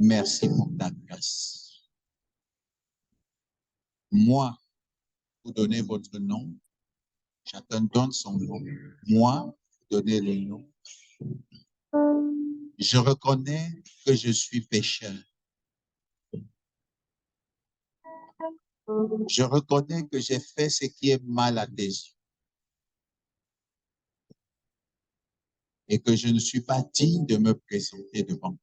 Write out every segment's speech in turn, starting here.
Merci pour ta grâce. Moi, vous donnez votre nom. Chacun donne son nom. Moi, vous donnez le nom. Je reconnais que je suis pécheur. Je reconnais que j'ai fait ce qui est mal à tes yeux. Et que je ne suis pas digne de me présenter devant toi.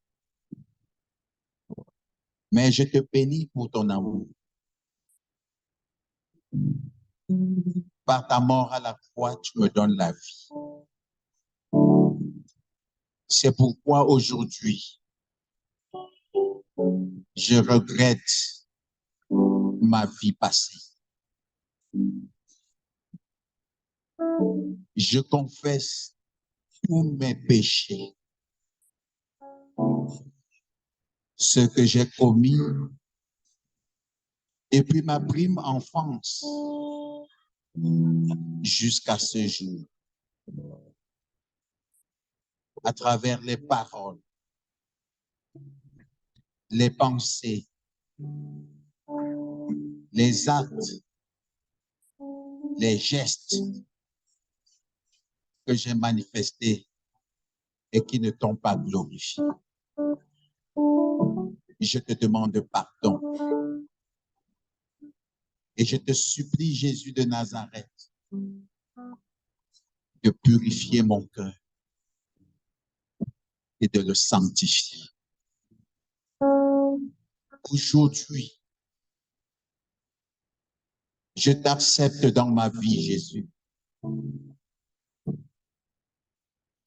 Mais je te bénis pour ton amour. Par ta mort à la croix, tu me donnes la vie. C'est pourquoi aujourd'hui, je regrette ma vie passée. Je confesse tous mes péchés, ce que j'ai commis depuis ma prime enfance jusqu'à ce jour, à travers les paroles, les pensées, les actes, les gestes que j'ai manifestés et qui ne t'ont pas glorifié. Je te demande pardon. Et je te supplie, Jésus de Nazareth, de purifier mon cœur et de le sanctifier. Aujourd'hui, je t'accepte dans ma vie, Jésus.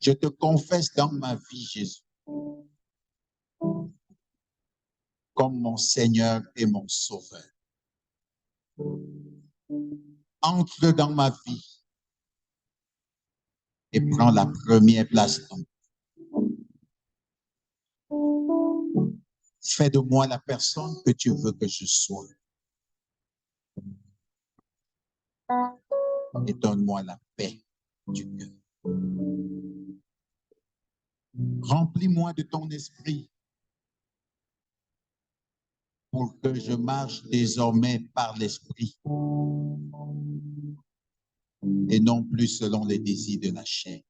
Je te confesse dans ma vie, Jésus, comme mon Seigneur et mon Sauveur. Entre dans ma vie et prends la première place dans ma vie. Fais de moi la personne que tu veux que je sois. Et donne-moi la paix du cœur. Remplis-moi de ton esprit pour que je marche désormais par l'esprit et non plus selon les désirs de la chair.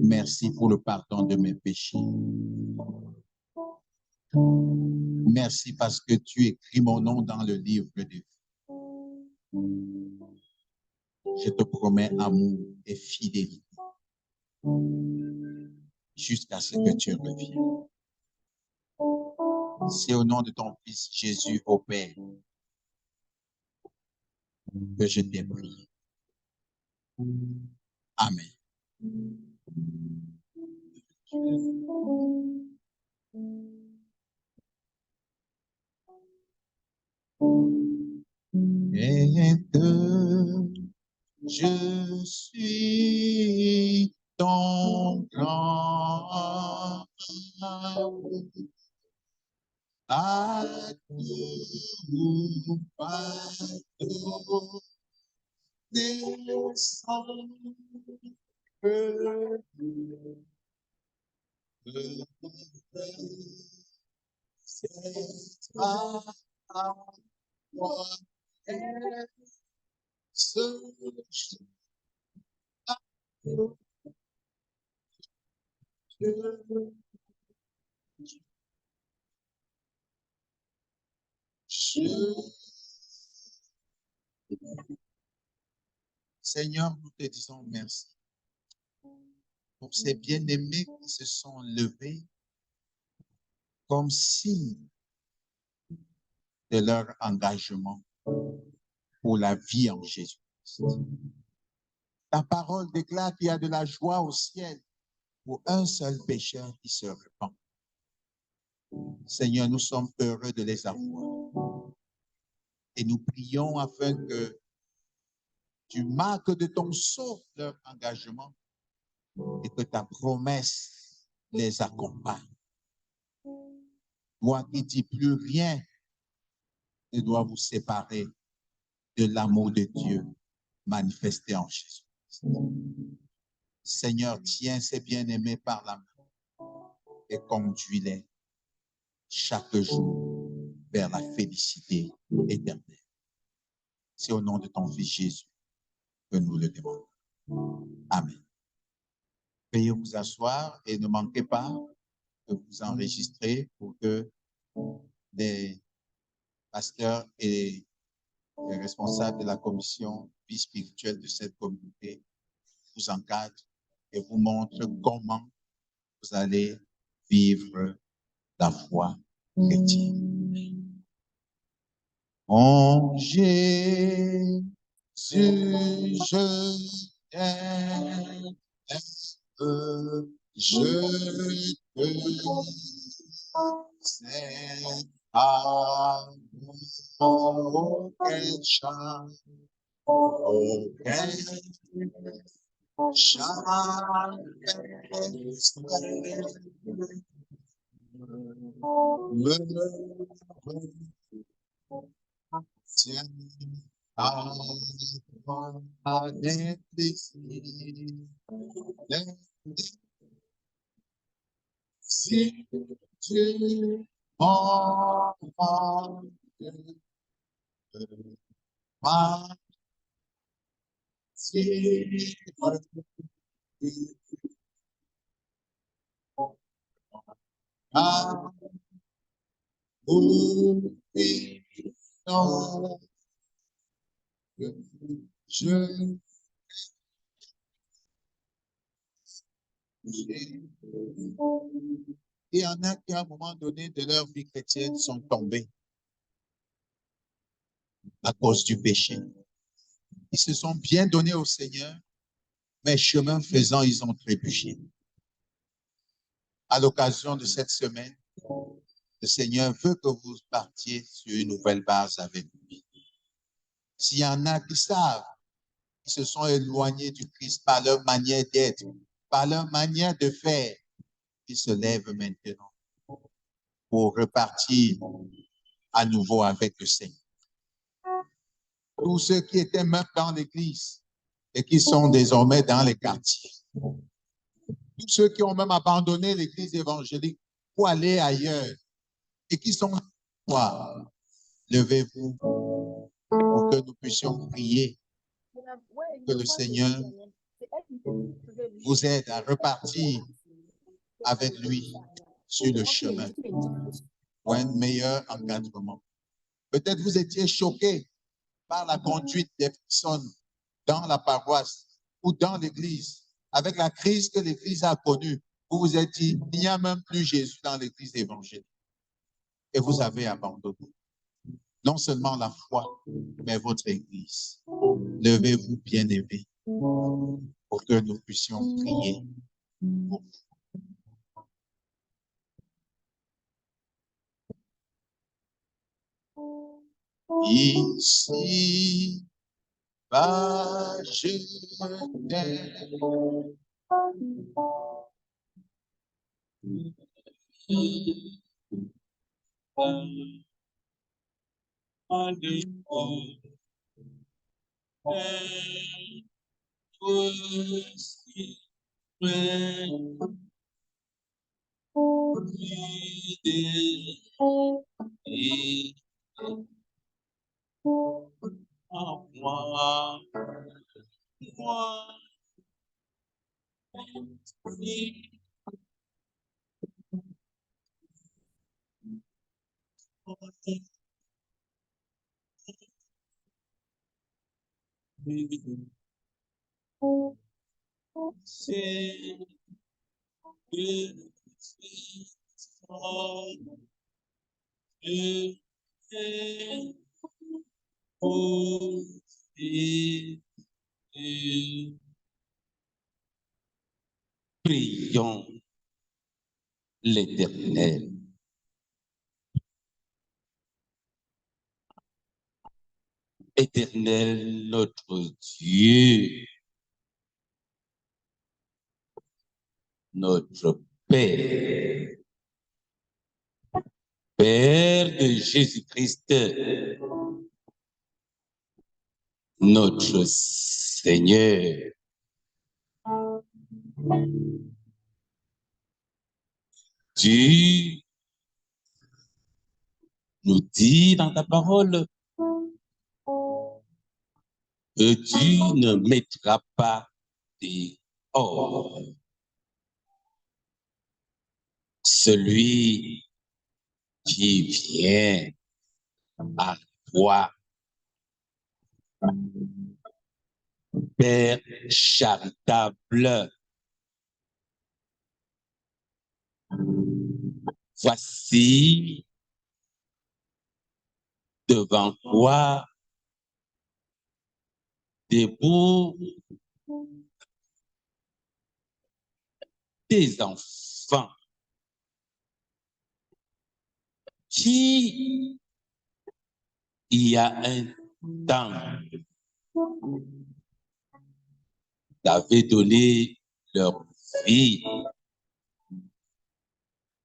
Merci pour le pardon de mes péchés. Merci parce que tu écris mon nom dans le livre de vie. Je te promets amour et fidélité jusqu'à ce que tu reviennes. C'est au nom de ton Fils Jésus au Père que je t'ai prié. Amen. Et que je suis ton grand amour, à tout pardon, descends c'est à moi ce Seigneur, nous te disons merci pour ces bien-aimés qui se sont levés comme signe de leur engagement pour la vie en Jésus. Ta parole déclare qu'il y a de la joie au ciel pour un seul pécheur qui se repent. Seigneur, nous sommes heureux de les avoir. Et nous prions afin que tu marques de ton sceau leur engagement et que ta promesse les accompagne. Toi qui dis plus rien ne doit vous séparer de l'amour de Dieu manifesté en Jésus. Seigneur, tiens ces bien-aimés par la main et conduis-les chaque jour vers la félicité éternelle. C'est au nom de ton Fils Jésus que nous le demandons. Amen. Veuillez vous asseoir et ne manquez pas de vous enregistrer pour que les pasteurs et les responsables de la commission vie spirituelle de cette communauté vous encadrent et vous montrent comment vous allez vivre la foi chrétienne. Mon Jésus, je t'aime, je te sais, auquel chant, auquel chant, tiens à des plaisirs, si tu m'entends, ma Il y en a qui, à un moment donné de leur vie chrétienne, sont tombés à cause du péché. Ils se sont bien donnés au Seigneur, mais chemin faisant, ils ont trébuché. À l'occasion de cette semaine, le Seigneur veut que vous partiez sur une nouvelle base avec lui. S'il y en a qui savent, qui se sont éloignés du Christ par leur manière d'être, par leur manière de faire, ils se lèvent maintenant pour repartir à nouveau avec le Seigneur. Tous ceux qui étaient même dans l'église et qui sont désormais dans les quartiers. Tous ceux qui ont même abandonné l'église évangélique pour aller ailleurs et qui sont quoi? Levez-vous pour que nous puissions prier, que le Seigneur vous aide à repartir avec lui sur le chemin pour un meilleur encadrement. Peut-être vous étiez choqué par la conduite des personnes dans la paroisse ou dans l'église, avec la crise que l'église a connue. Vous vous êtes dit, il n'y a même plus Jésus dans l'église évangélique. Et vous avez abandonné non seulement la foi, mais votre église. Levez-vous, bien-aimés, pour que nous puissions prier pour vous. Ici, je t'aime. Prions l'Éternel. Éternel, notre Dieu, notre Père, Père de Jésus-Christ, notre Seigneur. Tu nous dis dans ta parole que tu ne mettras pas dehors celui qui vient à toi, Père charitable. Voici devant toi debout tes enfants qui, il y a un temps, t'avaient donné leur vie,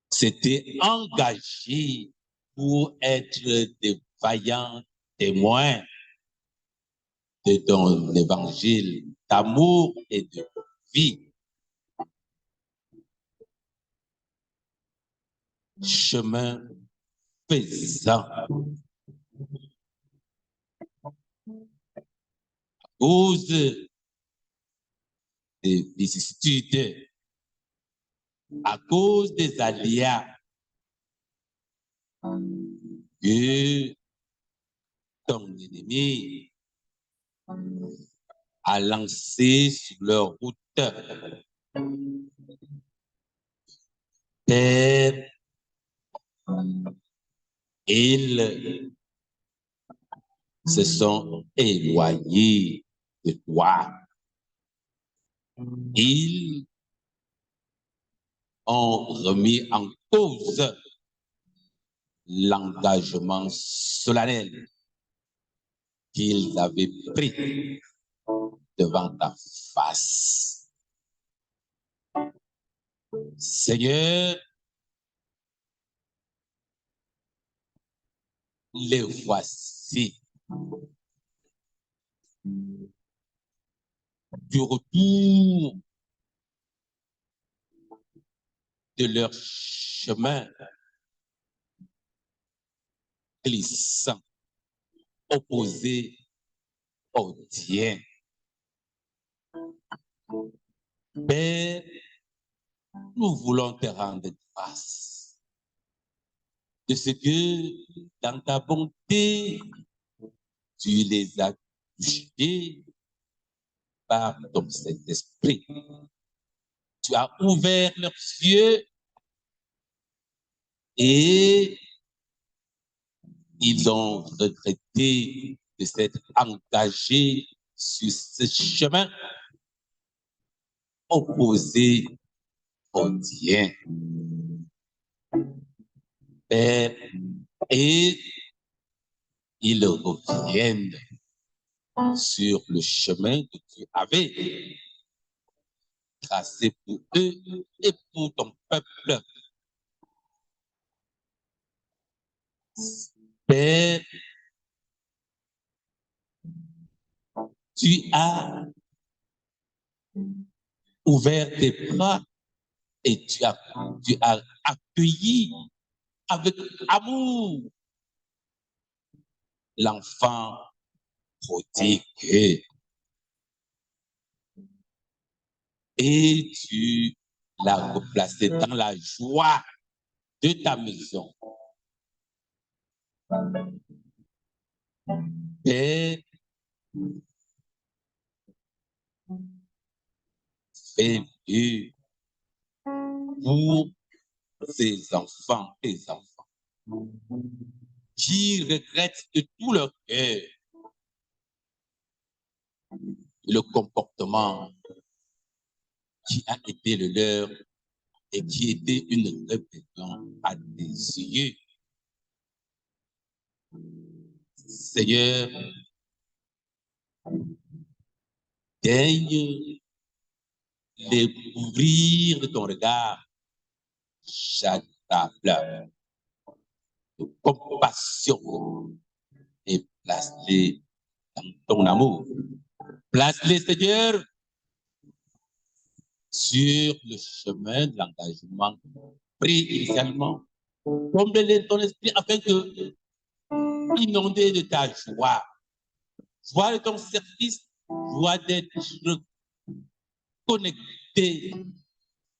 s'étaient engagés pour être des vaillants témoins de ton évangile d'amour et de vie. Chemin faisant, à cause des vicissitudes, à cause des aléas que ton ennemi a lancé sur leur route. Père, ils se sont éloignés de toi. Ils ont remis en cause l'engagement solennel qu'ils avaient pris devant ta face. Seigneur, les voici du retour de leur chemin glissant, opposé au tien. Père, nous voulons te rendre grâce de ce que dans ta bonté, tu les as touchés par ton Saint-Esprit. Tu as ouvert leurs yeux et ils ont regretté de s'être engagés sur ce chemin opposé au tien. Père, et ils reviennent sur le chemin que tu avais tracé pour eux et pour ton peuple. Père, tu as ouvert tes bras et tu as accueilli avec amour l'enfant prodigue et tu l'as replacé dans la joie de ta maison. Père, fais-le pour ces enfants, tes enfants, qui regrettent de tout leur cœur le comportement qui a été le leur et qui était une rébellion à tes yeux. Seigneur, daigne les couvrir de ton regard charitable, de compassion, et place-les dans ton amour. Place-les, Seigneur, sur le chemin de l'engagement. Prie initialement. Comble ton esprit afin que, inondé de ta joie, joie de ton service, joie d'être connecté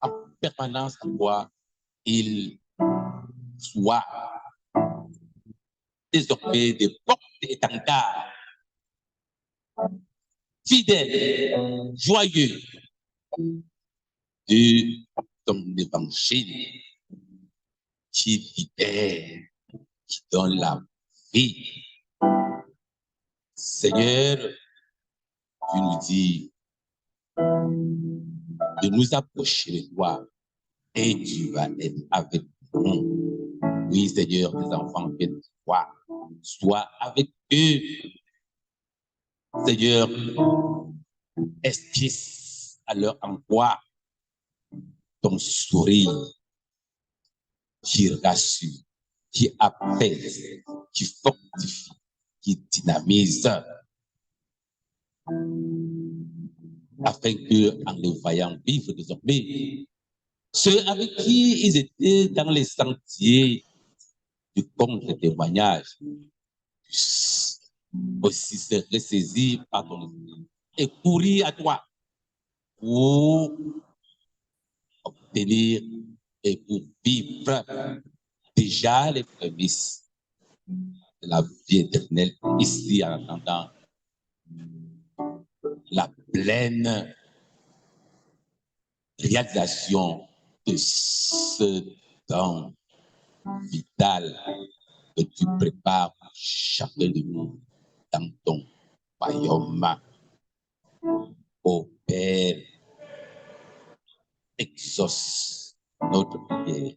en permanence à toi, il soit désormais des portes étendards, fidèles, joyeux de ton évangile qui libère, qui donne la vie. Seigneur, tu nous dis de nous approcher de toi et tu vas être avec nous. Oui, Seigneur, tes enfants viennent te voir. Sois avec eux. Seigneur, esquisse à leur emploi ton sourire qui rassure, qui apaise, qui fortifie, qui dynamise, afin que, en les voyant vivre désormais, ceux avec qui ils étaient dans les sentiers du contre-témoignage puissent aussi se ressaisir par ton esprit et courir à toi pour obtenir et pour vivre déjà les prémices de la vie éternelle ici en attendant la pleine réalisation de ce temps vital que tu prépares pour chacun de nous dans ton royaume. Ô Père, exauce notre prière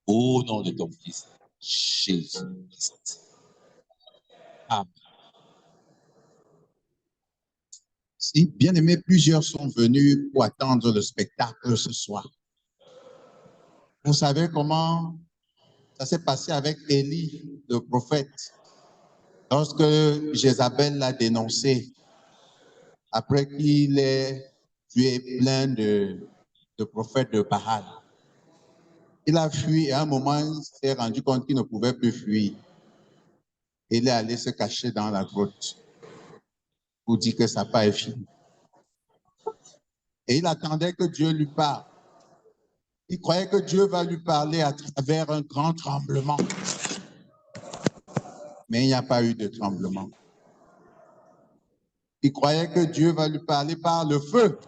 au nom de ton Fils, Jésus-Christ. Amen. Si, bien aimé, plusieurs sont venus pour attendre le spectacle ce soir. Vous savez comment ça s'est passé avec Élie, le prophète, lorsque Jézabel l'a dénoncé, après qu'il ait tué plein de prophètes de Baal. Il a fui et à un moment, il s'est rendu compte qu'il ne pouvait plus fuir. Il est allé se cacher dans la grotte pour dire que sa part est fini. Et il attendait que Dieu lui parle. Il croyait que Dieu va lui parler à travers un grand tremblement. Mais il n'y a pas eu de tremblement. Il croyait que Dieu va lui parler par le feu.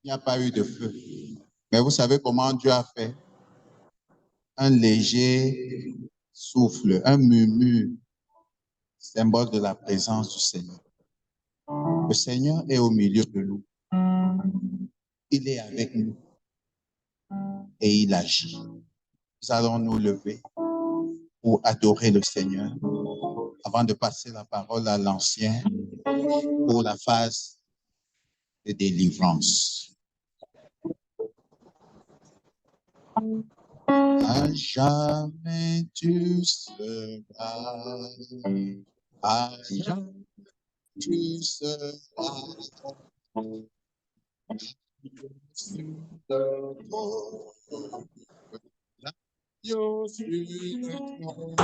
Il n'y a pas eu de feu. Mais vous savez comment Dieu a fait? Un léger souffle, un murmure, symbole de la présence du Seigneur. Le Seigneur est au milieu de nous. Il est avec nous et il agit. Nous allons nous lever pour adorer le Seigneur avant de passer la parole à l'ancien pour la phase de délivrance. À jamais tu seras, à jamais tu seras. L'agneau sur le trône,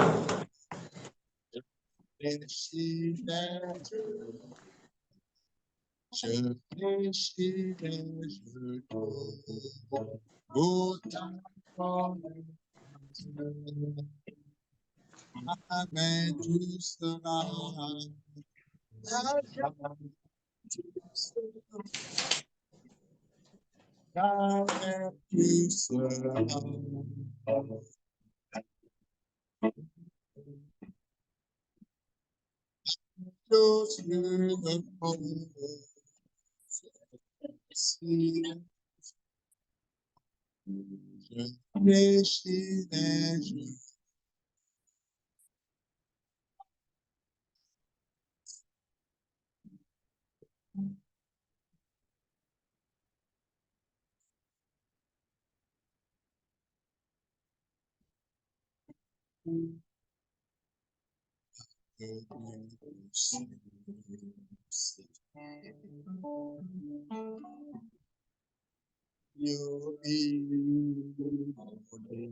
je fléchirai, je cours, au temps. Amen, tu seras. Amen, tu seras. Sur le trône, je fléchirai, je you be holy.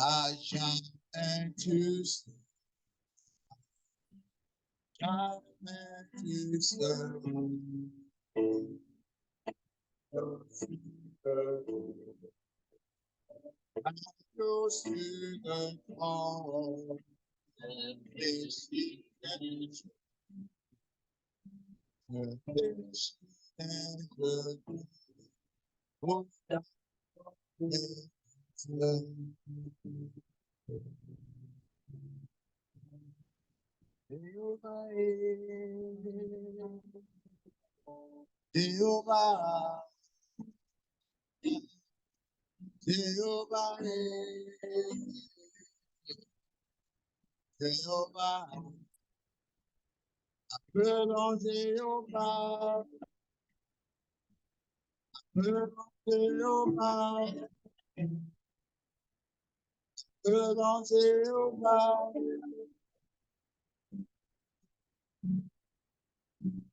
I shall enter, shall enter, serve. I go to the throne, and this is Jehovah, Jehovah, Jehovah, perdon Jehovah, perdon Jehovah, perdon Jehovah,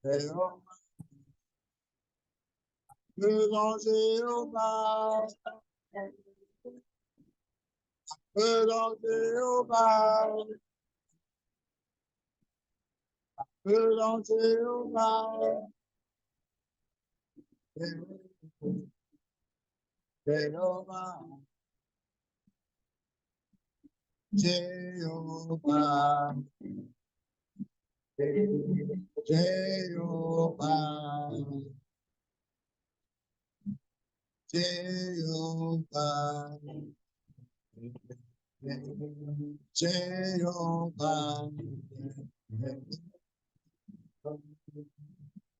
Jehovah, perdon Jehovah, perdon Jehovah, perdon Jehovah, Jehovah, Jehovah, Jehovah, Jehovah,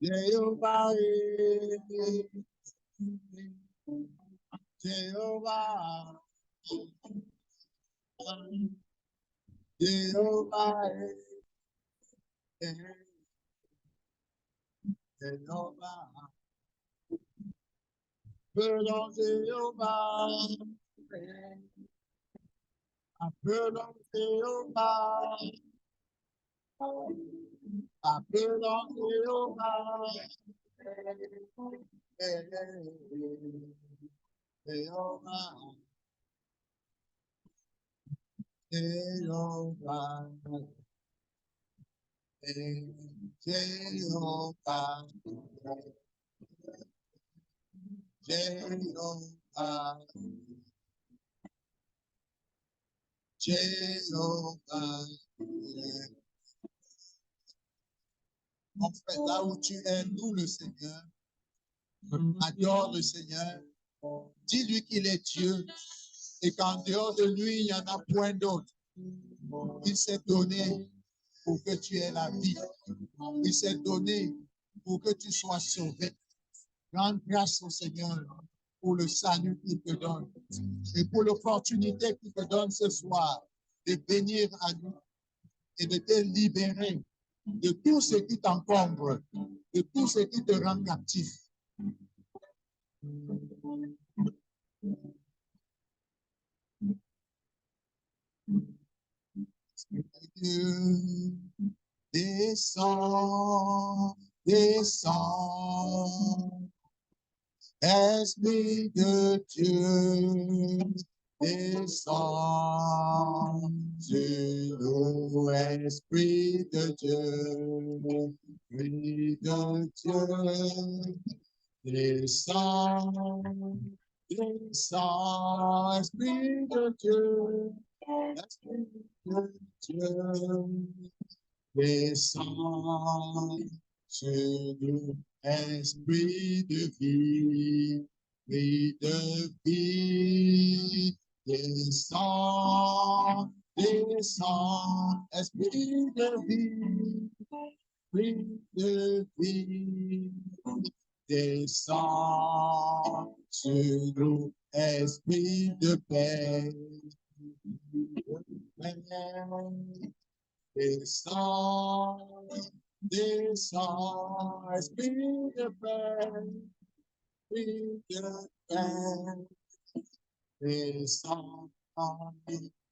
Jehovah, Jehovah, Jehovah, Jehovah, Jehovah, perdon Jehovah, perdon Jehovah, perdon Jehovah, Jehovah, Jehovah, Jehovah, Jehovah, Jehovah. En fait, là où tu es, loue le Seigneur, adore le Seigneur, dis-lui qu'il est Dieu et qu'en dehors de lui, il n'y en a point d'autre. Il s'est donné pour que tu aies la vie. Il s'est donné pour que tu sois sauvé. Rends grâce au Seigneur pour le salut qu'il te donne et pour l'opportunité qu'il te donne ce soir de venir à nous et de te libérer de tout ce qui t'encombre, de tout ce qui te rend captif. Dieu, descends, descends, Esprit de Dieu, descends sur nous, Esprit de Dieu, Esprit de Dieu, descends, descends, Esprit de Dieu, Esprit de Dieu, descends sur nous, Esprit de vie, Esprit de vie, descends, descends, Esprit de vie, Esprit de vie, descends sur nous, Esprit de paix, descends, descends, Esprit de paix, Esprit de paix, Descends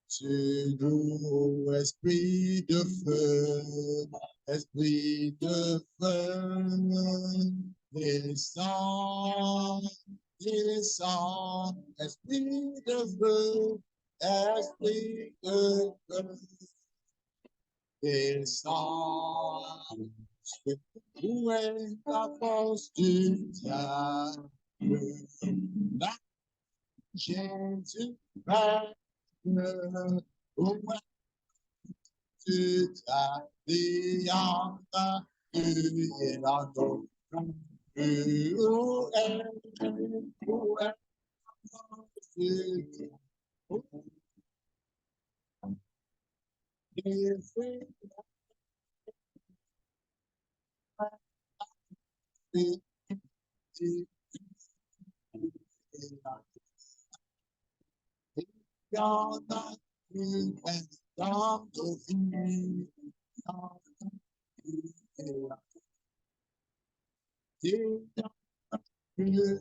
sur nous, esprit de feu, esprit de feu. Descends, descends, esprit de feu, esprit de feu. Descends, où est la force du diable? Jésus, où tu as dit en ta et la où est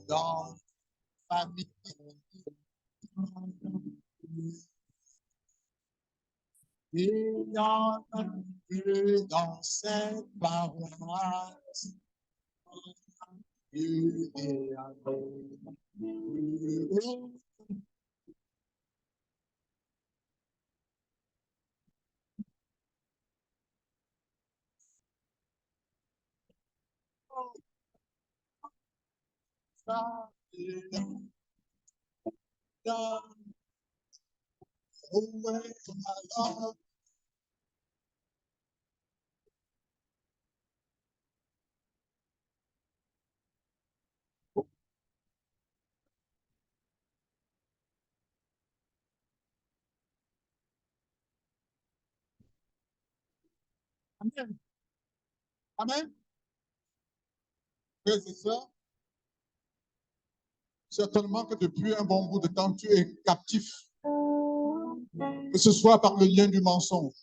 dans famille, il y en a plus dans cette paroisse. Amen. Amen. Frères et sœurs, certainement que depuis un bon bout de temps, tu es captif. Que ce soit par le lien du mensonge,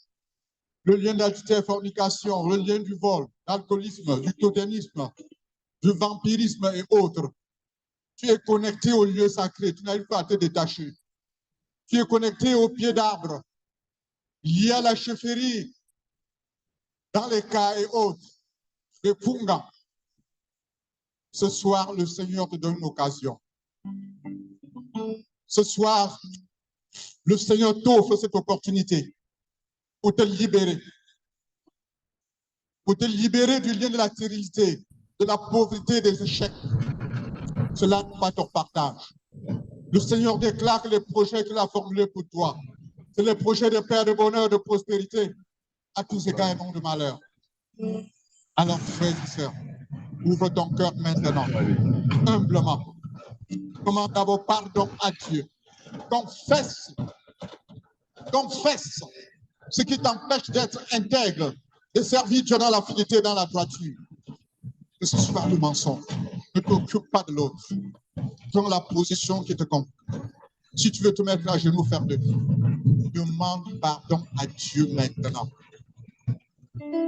le lien d'adultère, fornication, le lien du vol, l'alcoolisme, du totémisme, du vampirisme et autres. Tu es connecté au lieu sacré, tu n'arrives pas à te détacher. Tu es connecté au pied d'arbre, lié à la chefferie, dans les cas et autres, de Punga. Ce soir, le Seigneur te donne une occasion. Ce soir, le Seigneur t'offre cette opportunité pour te libérer. Pour te libérer du lien de la stérilité, de la pauvreté, des échecs. Cela n'est pas ton partage. Le Seigneur déclare que les projets qu'il a formulés pour toi, c'est les projets de paix, de bonheur, de prospérité, à tous égards et non de malheur. Alors, frères et sœurs, ouvre ton cœur maintenant, humblement. Demande d'abord pardon à Dieu. Confesse ce qui t'empêche d'être intègre, de servir Dieu dans la fidélité, dans la droiture. Que ce soit le mensonge. Ne t'occupe pas de l'autre. Prends la position qui te convient. Si tu veux te mettre à genoux, faire de demande pardon à Dieu maintenant.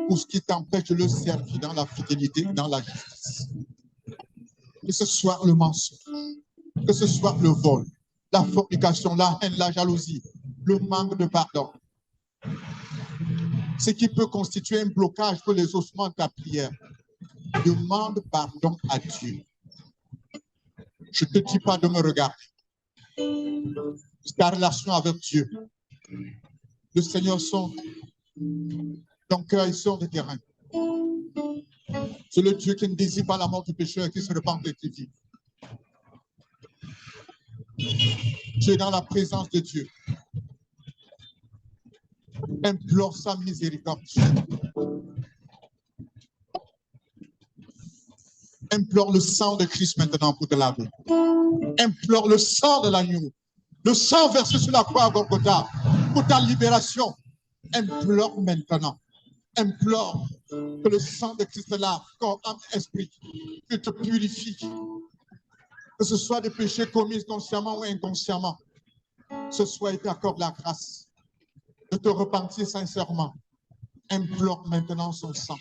Pour ce qui t'empêche de le servir dans la fidélité, dans la justice. Que ce soit le mensonge, que ce soit le vol, la fornication, la haine, la jalousie, le manque de pardon. Ce qui peut constituer un blocage pour les ossements de ta prière. Demande pardon à Dieu. Je ne te dis pas de me regarder. Ta relation avec Dieu. Le Seigneur sonde ton cœur et sonde tes reins. C'est le Dieu qui ne désire pas la mort du pécheur et qui se repent et qui vit. Tu es dans la présence de Dieu. Implore sa miséricorde. Implore le sang de Christ maintenant pour te laver. Implore le sang de l'agneau. Le sang versé sur la croix à Golgotha pour ta libération. Implore maintenant. Implore que le sang de Christ lave corps, âme, esprit, que te purifie. Que ce soit des péchés commis consciemment ou inconsciemment. Ce soit et t'accorde la grâce de te repentir sincèrement. Implore maintenant son sang.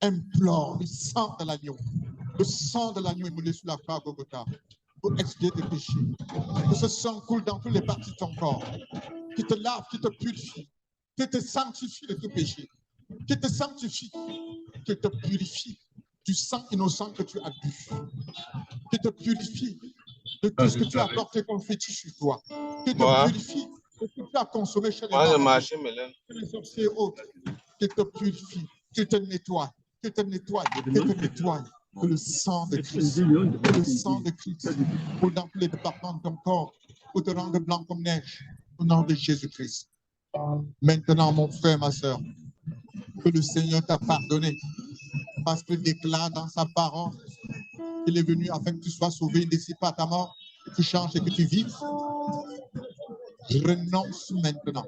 Implore le sang de l'agneau. Le sang de l'agneau est moulé sur la croix à Golgotha. pour expier tes péchés. Que ce sang coule dans toutes les parties de ton corps, qui te lave, qui te purifie, qui te sanctifie de tout péché, qui te sanctifie, qui te purifie du sang innocent que tu as bu, qui te purifie de tout ce que tu as porté comme fétiche sur toi, qui te purifie de ce que tu as consommé chez les sorciers et autres, qui te purifie, qui te nettoie, qui te nettoie, qui te nettoie. Que le sang de Christ, que le sang de Christ, pour dans tous les départements de ton corps, pour te rendre blanc comme neige, au nom de Jésus-Christ. Maintenant, mon frère, ma soeur, que le Seigneur t'a pardonné, parce qu'il déclare dans sa parole qu'il est venu afin que tu sois sauvé d'ici par ta mort, que tu changes et que tu vives. Renonce maintenant.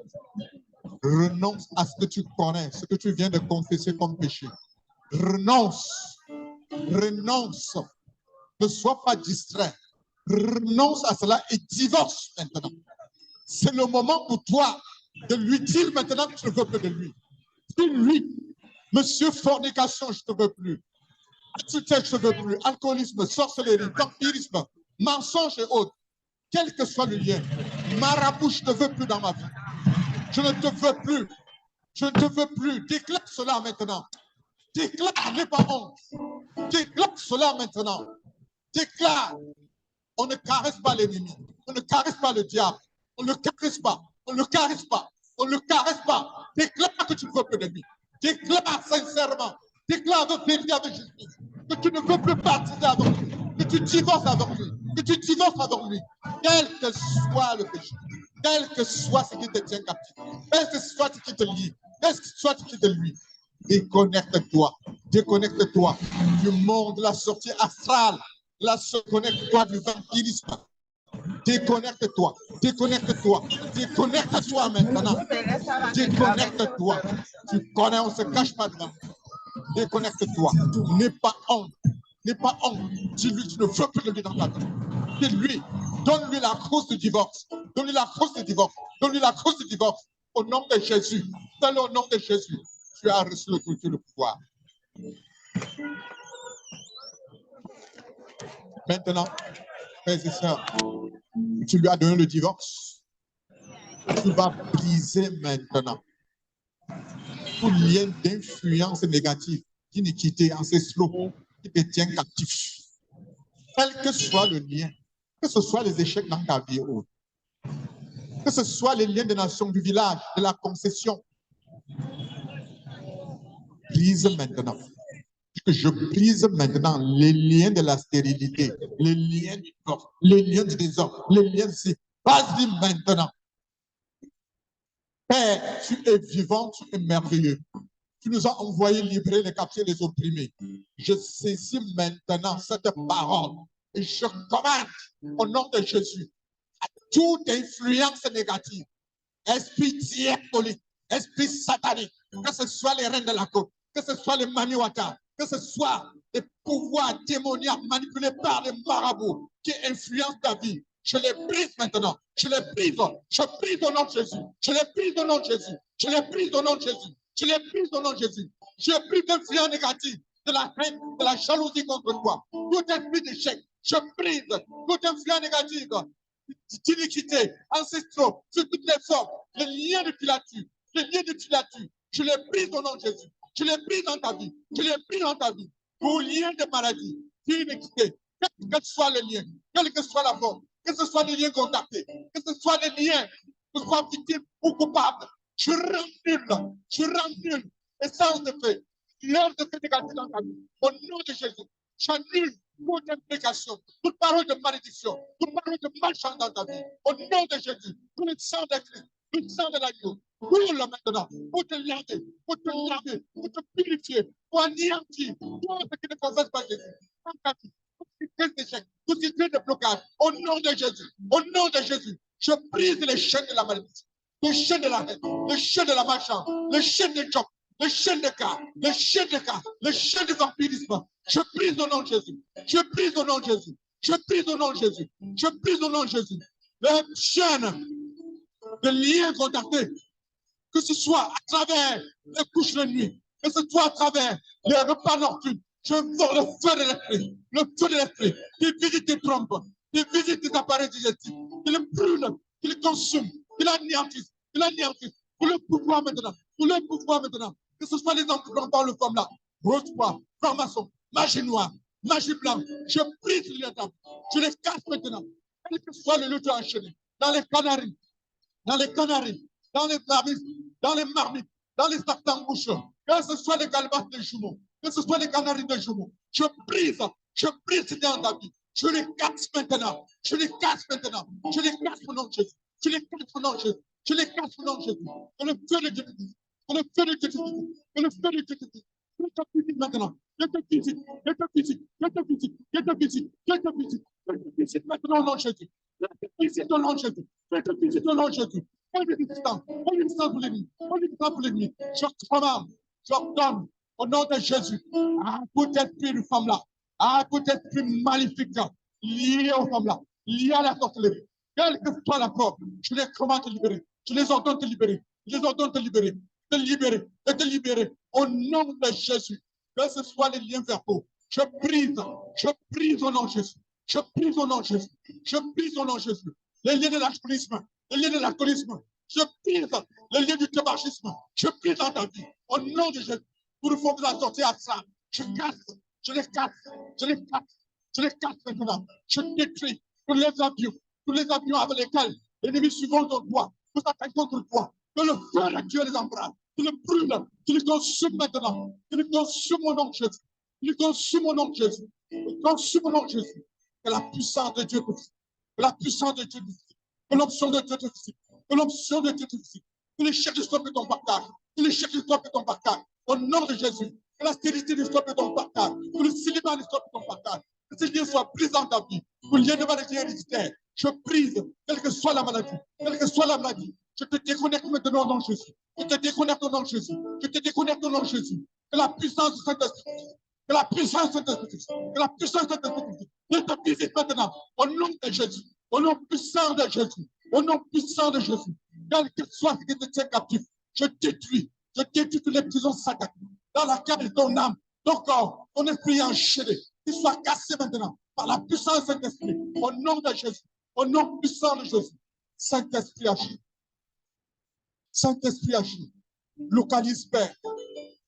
Renonce à ce que tu connais, ce que tu viens de confesser comme péché. Renonce. Renonce. Ne sois pas distrait. Renonce à cela et divorce maintenant. C'est le moment pour toi de lui dire maintenant que tu ne veux plus de lui. Dis-lui, monsieur fornication, je ne te veux plus. Adultère, je ne te veux plus. Alcoolisme, sorcellerie, vampirisme, mensonge et autres. Quel que soit le lien, marabout, je ne te veux plus dans ma vie. Je ne te veux plus. Je ne te veux plus. Déclare cela maintenant. Déclare, n'aie pas honte. Déclare cela maintenant. Déclare. On ne caresse pas l'ennemi. On ne caresse pas le diable. On ne le caresse pas. On ne le caresse pas. On ne le caresse pas. Déclare que tu ne veux plus de lui. Déclare sincèrement. Déclare avec vérité, avec justice. Que tu ne veux plus partir avec lui. Que tu divorces avec lui. Que tu divorces avec lui. Quel que soit le péché. Quel que soit ce qui te tient captif. Quel que soit ce qui te lie. Quel que soit ce qui te lie. Déconnecte-toi. Déconnecte-toi du monde, la sortie astrale. Déconnecte-toi du vampirisme. Déconnecte-toi. Déconnecte-toi. Déconnecte-toi maintenant. Déconnecte-toi. Tu connais, on ne se cache pas devant. Déconnecte-toi. N'aie pas honte. N'aie pas honte. Dis-lui, tu ne veux plus de lui dans ta vie. Dis-lui, donne-lui la cause du divorce. Donne-lui la cause du divorce. Donne-lui la cause du divorce. Au nom de Jésus. Seul au nom de Jésus. Tu as reçu le pouvoir. Maintenant, frères et sœurs, tu lui as donné le divorce. Tu vas briser maintenant tout lien d'influence négative, d'iniquité, ancestraux qui te tient captif. Quel que soit le lien, que ce soit les échecs dans ta vie, que ce soit les liens des nations, du village, de la concession, brise maintenant. Je brise maintenant les liens de la stérilité, les liens du corps, les liens du désordre, les liens de... Vas-y maintenant. Père, tu es vivant, tu es merveilleux. Tu nous as envoyé libérer les captifs et les opprimés. Je saisis maintenant cette parole et je commande au nom de Jésus à toute influence négative, esprit diabolique, esprit satanique, que ce soit les reines de la côte, que ce soit les maniwata, que ce soit les pouvoirs démoniaques manipulés par les marabouts qui influencent ta vie. Je les brise maintenant. Je les brise. Je brise au nom de Jésus. Je les brise au nom de Jésus. Je les brise au nom de Jésus. Je les brise au nom de Jésus. Je brise l'influence négative de la haine, de la jalousie contre toi. Tout esprit d'échec. Je brise toute influence négative d'iniquité, ancestraux, sur toutes les formes. Les liens de filature. Les liens de filature. Je les brise au nom de Jésus. Je les brise dans ta vie. Je les brise dans ta vie. Pour lien de maladie, d'iniquité, quel que soit le lien, quelle que soit la forme, que ce soit des liens contactés, que ce soit des liens, que ce soit victime ou coupable, je rends nul essence de fait, l'heure de fait négative dans ta vie. Au nom de Jésus, j'annule toute implication, toute parole de malédiction, toute parole de malchance dans ta vie. Au nom de Jésus, tout le sang de Christ, tout le sang de l'agneau, coule maintenant, pour te laver, pour te purifier, pour anéantir tout ce qui ne confesse pas Jésus. Dans ta vie. Tout ce qui est de blocage, au nom de Jésus, au nom de Jésus, je brise les chaînes de la malédiction, les chaînes de la haine, les chaînes de la malchance, les chaînes de job, les chaînes de cas, les chaînes de cas, les chaînes de vampirisme. Je brise au nom de Jésus, je brise au nom de Jésus, je brise au nom de Jésus, je brise au nom de Jésus. Les chaînes de liens contactés, que ce soit à travers les couches de nuit, que ce soit à travers les repas nocturnes. Je vois le feu de l'esprit qui visite tes trompes, qu'il visite tes appareils digestifs, qu'il les brûle, qu'il les consume, qu'il anéantisse, pour le pouvoir maintenant, que ce soit les enfants par le femme là, rose-poids, franc-maçon, magie noire, magie blanche, je brise les tables, je les casse maintenant, quel que soit le lieu de enchaîné, dans les canaries, dans les marmites, dans les sacs d'embouche, que ce soit les calebasses de jumeaux, que ce soit les canaries de jumeaux, je brise dans ta vie. Je les casse maintenant. Je les casse au nom de Jésus. Je les casse au nom de Jésus. Que le feu de Dieu te dise. Que le feu de Dieu te dise. Que le feu de Dieu te dise. Je te visite maintenant. Je te visite maintenant au nom de Jésus. Je te visite au nom de Jésus. On pour l'ennemi. Je t'ordonne au nom de Jésus. À tout esprit de femme là. À tout esprit maléfique lié aux femmes là. Lié à la sorcellerie. Quel que soit la cause, je les commande de libérer. Je les ordonne de libérer. Te libérer au nom de Jésus. Que ce soit les liens verbaux. Je brise au nom de Jésus. Je brise au nom de Jésus. Les liens de l'alcoolisme, les liens de l'alcoolisme. Je brise les liens du tabagisme. Je brise dans ta vie. Au nom de Jésus. Pour nous faire sortir à ça. Je les casse maintenant. Je détruis tous les avions avec lesquels l'ennemi suivant ton doigt, pour s'attaquer contre toi. Que le feu de Dieu les embrasse, qu'il les brûle, qu'il les consume maintenant, qu'il les consume au nom de Jésus, Que la puissance de Dieu te visite, que l'option de Dieu te visite, que les chefs du stoppe ton partage, au nom de Jésus, que la stérilité du stoppe ton partage, que le célibat du stoppe ton partage, que ce lien soit brisé dans ta vie, que le lien de maladie héréditaire, je brise, quelle que soit la maladie, je te déconnecte maintenant au nom de Jésus. Que la puissance de Saint-Esprit, je te visite maintenant au nom de Jésus, au nom puissant de Jésus, quel que soit ce qui te tient captif, je détruis toutes les prisons sataniques dans laquelle ton âme, ton corps, ton esprit est enchaîné, qu'il soit cassé maintenant par la puissance de Saint-Esprit, au nom de Jésus, au nom puissant de Jésus. Saint-Esprit agit. Localise, Père.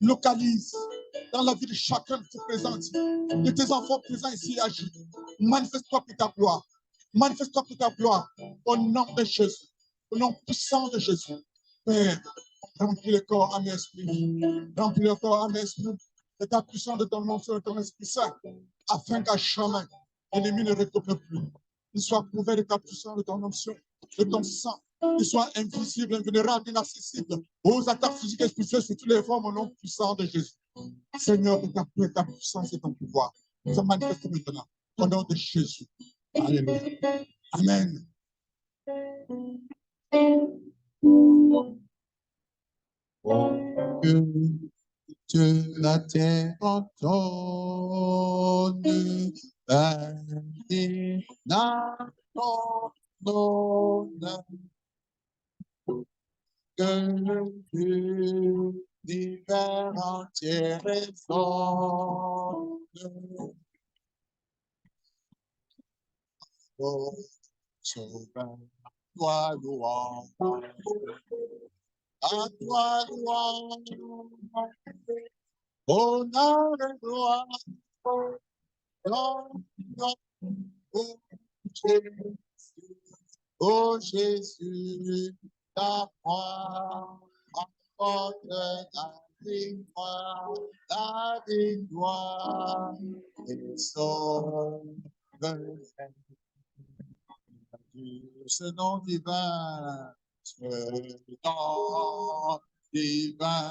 Localise dans la vie de chacun de tes présents, de tes enfants présents ici, agis. Manifeste-toi pour ta gloire. Au nom de Jésus. Au nom puissant de Jésus. Père, remplis le corps, âme et esprit. De ta puissance, de ton nom, sur ton Esprit Saint, afin qu'à jamais, l'ennemi ne retourne plus. Il soit couvert de ta puissance, de ton onction, de ton sang, qu'il soit invisible, invulnérable, inaccessible aux attaques physiques et spirituelles sur toutes les formes au nom puissant de Jésus. Seigneur, que ta puissance et ton pouvoir se manifestent maintenant au nom de Jésus. Alléluia. Amen. Que Dieu la terre ordonne, bendit dans ton nom, que Dieu divers entier résonne. Oh, sauveur, toi louange, à toi louange, honneur et gloire, oh Jésus, ta foi apporte la victoire, et sauve ce nom divin,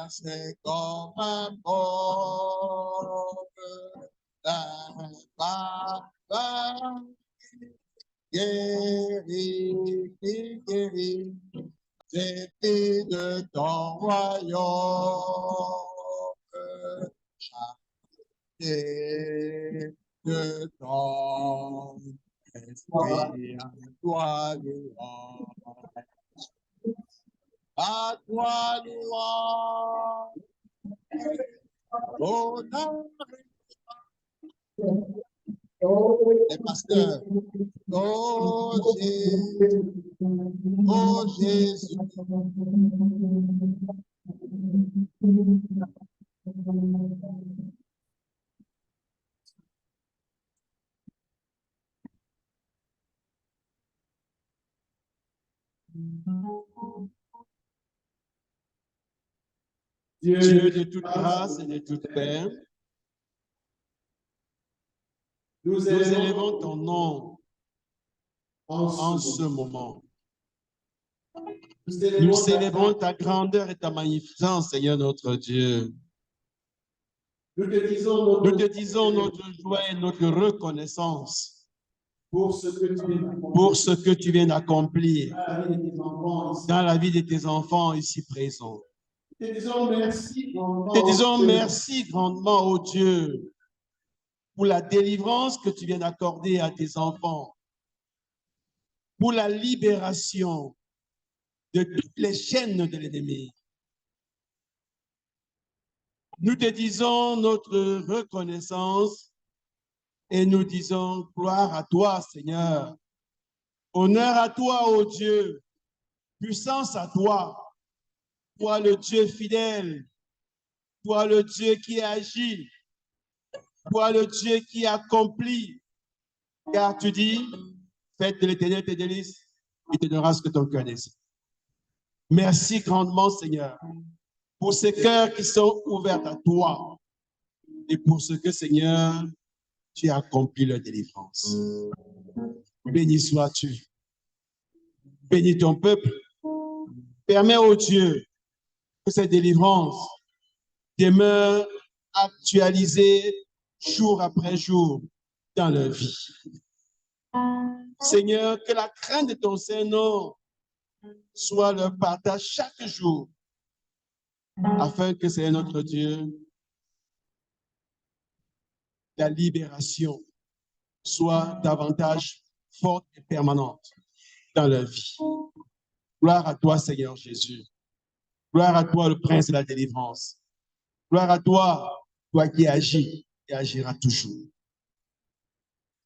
c'est comme un pauvre d'un papa guéri, dépit de ton royaume, chargé de ton esprit, à toi louange, honneur Les pasteurs. Oh Jésus. Oh Jésus. Dieu de toute grâce et de toute paix, nous élevons ton nom en ce moment. Nous célébrons ta grandeur et ta magnificence, Seigneur notre Dieu. Nous te disons notre joie et notre reconnaissance pour ce que tu viens d'accomplir dans la vie de tes enfants ici présents. Te disons merci grandement, ô Dieu, pour la délivrance que tu viens d'accorder à tes enfants, pour la libération de toutes les chaînes de l'ennemi. Nous te disons notre reconnaissance et nous disons gloire à toi, Seigneur. Honneur à toi, ô Dieu. Puissance à toi. Toi le Dieu fidèle. Toi le Dieu qui agit. Toi le Dieu qui accomplit. Car tu dis, faites de l'Éternel tes délices, il te donnera ce que ton cœur désire. Merci grandement, Seigneur, pour ces cœurs qui sont ouverts à toi et pour ce que, Seigneur, tu as accompli leur délivrance. Béni sois-tu. Bénis ton peuple. Permets au Dieu que cette délivrance demeure actualisée jour après jour dans leur vie. Seigneur, que la crainte de ton Saint-Nom soit leur partage chaque jour, afin que, Seigneur notre Dieu, la libération soit davantage forte et permanente dans leur vie. Gloire à toi, Seigneur Jésus. Gloire à toi, le Prince de la délivrance. Gloire à toi, toi qui agis et agiras toujours.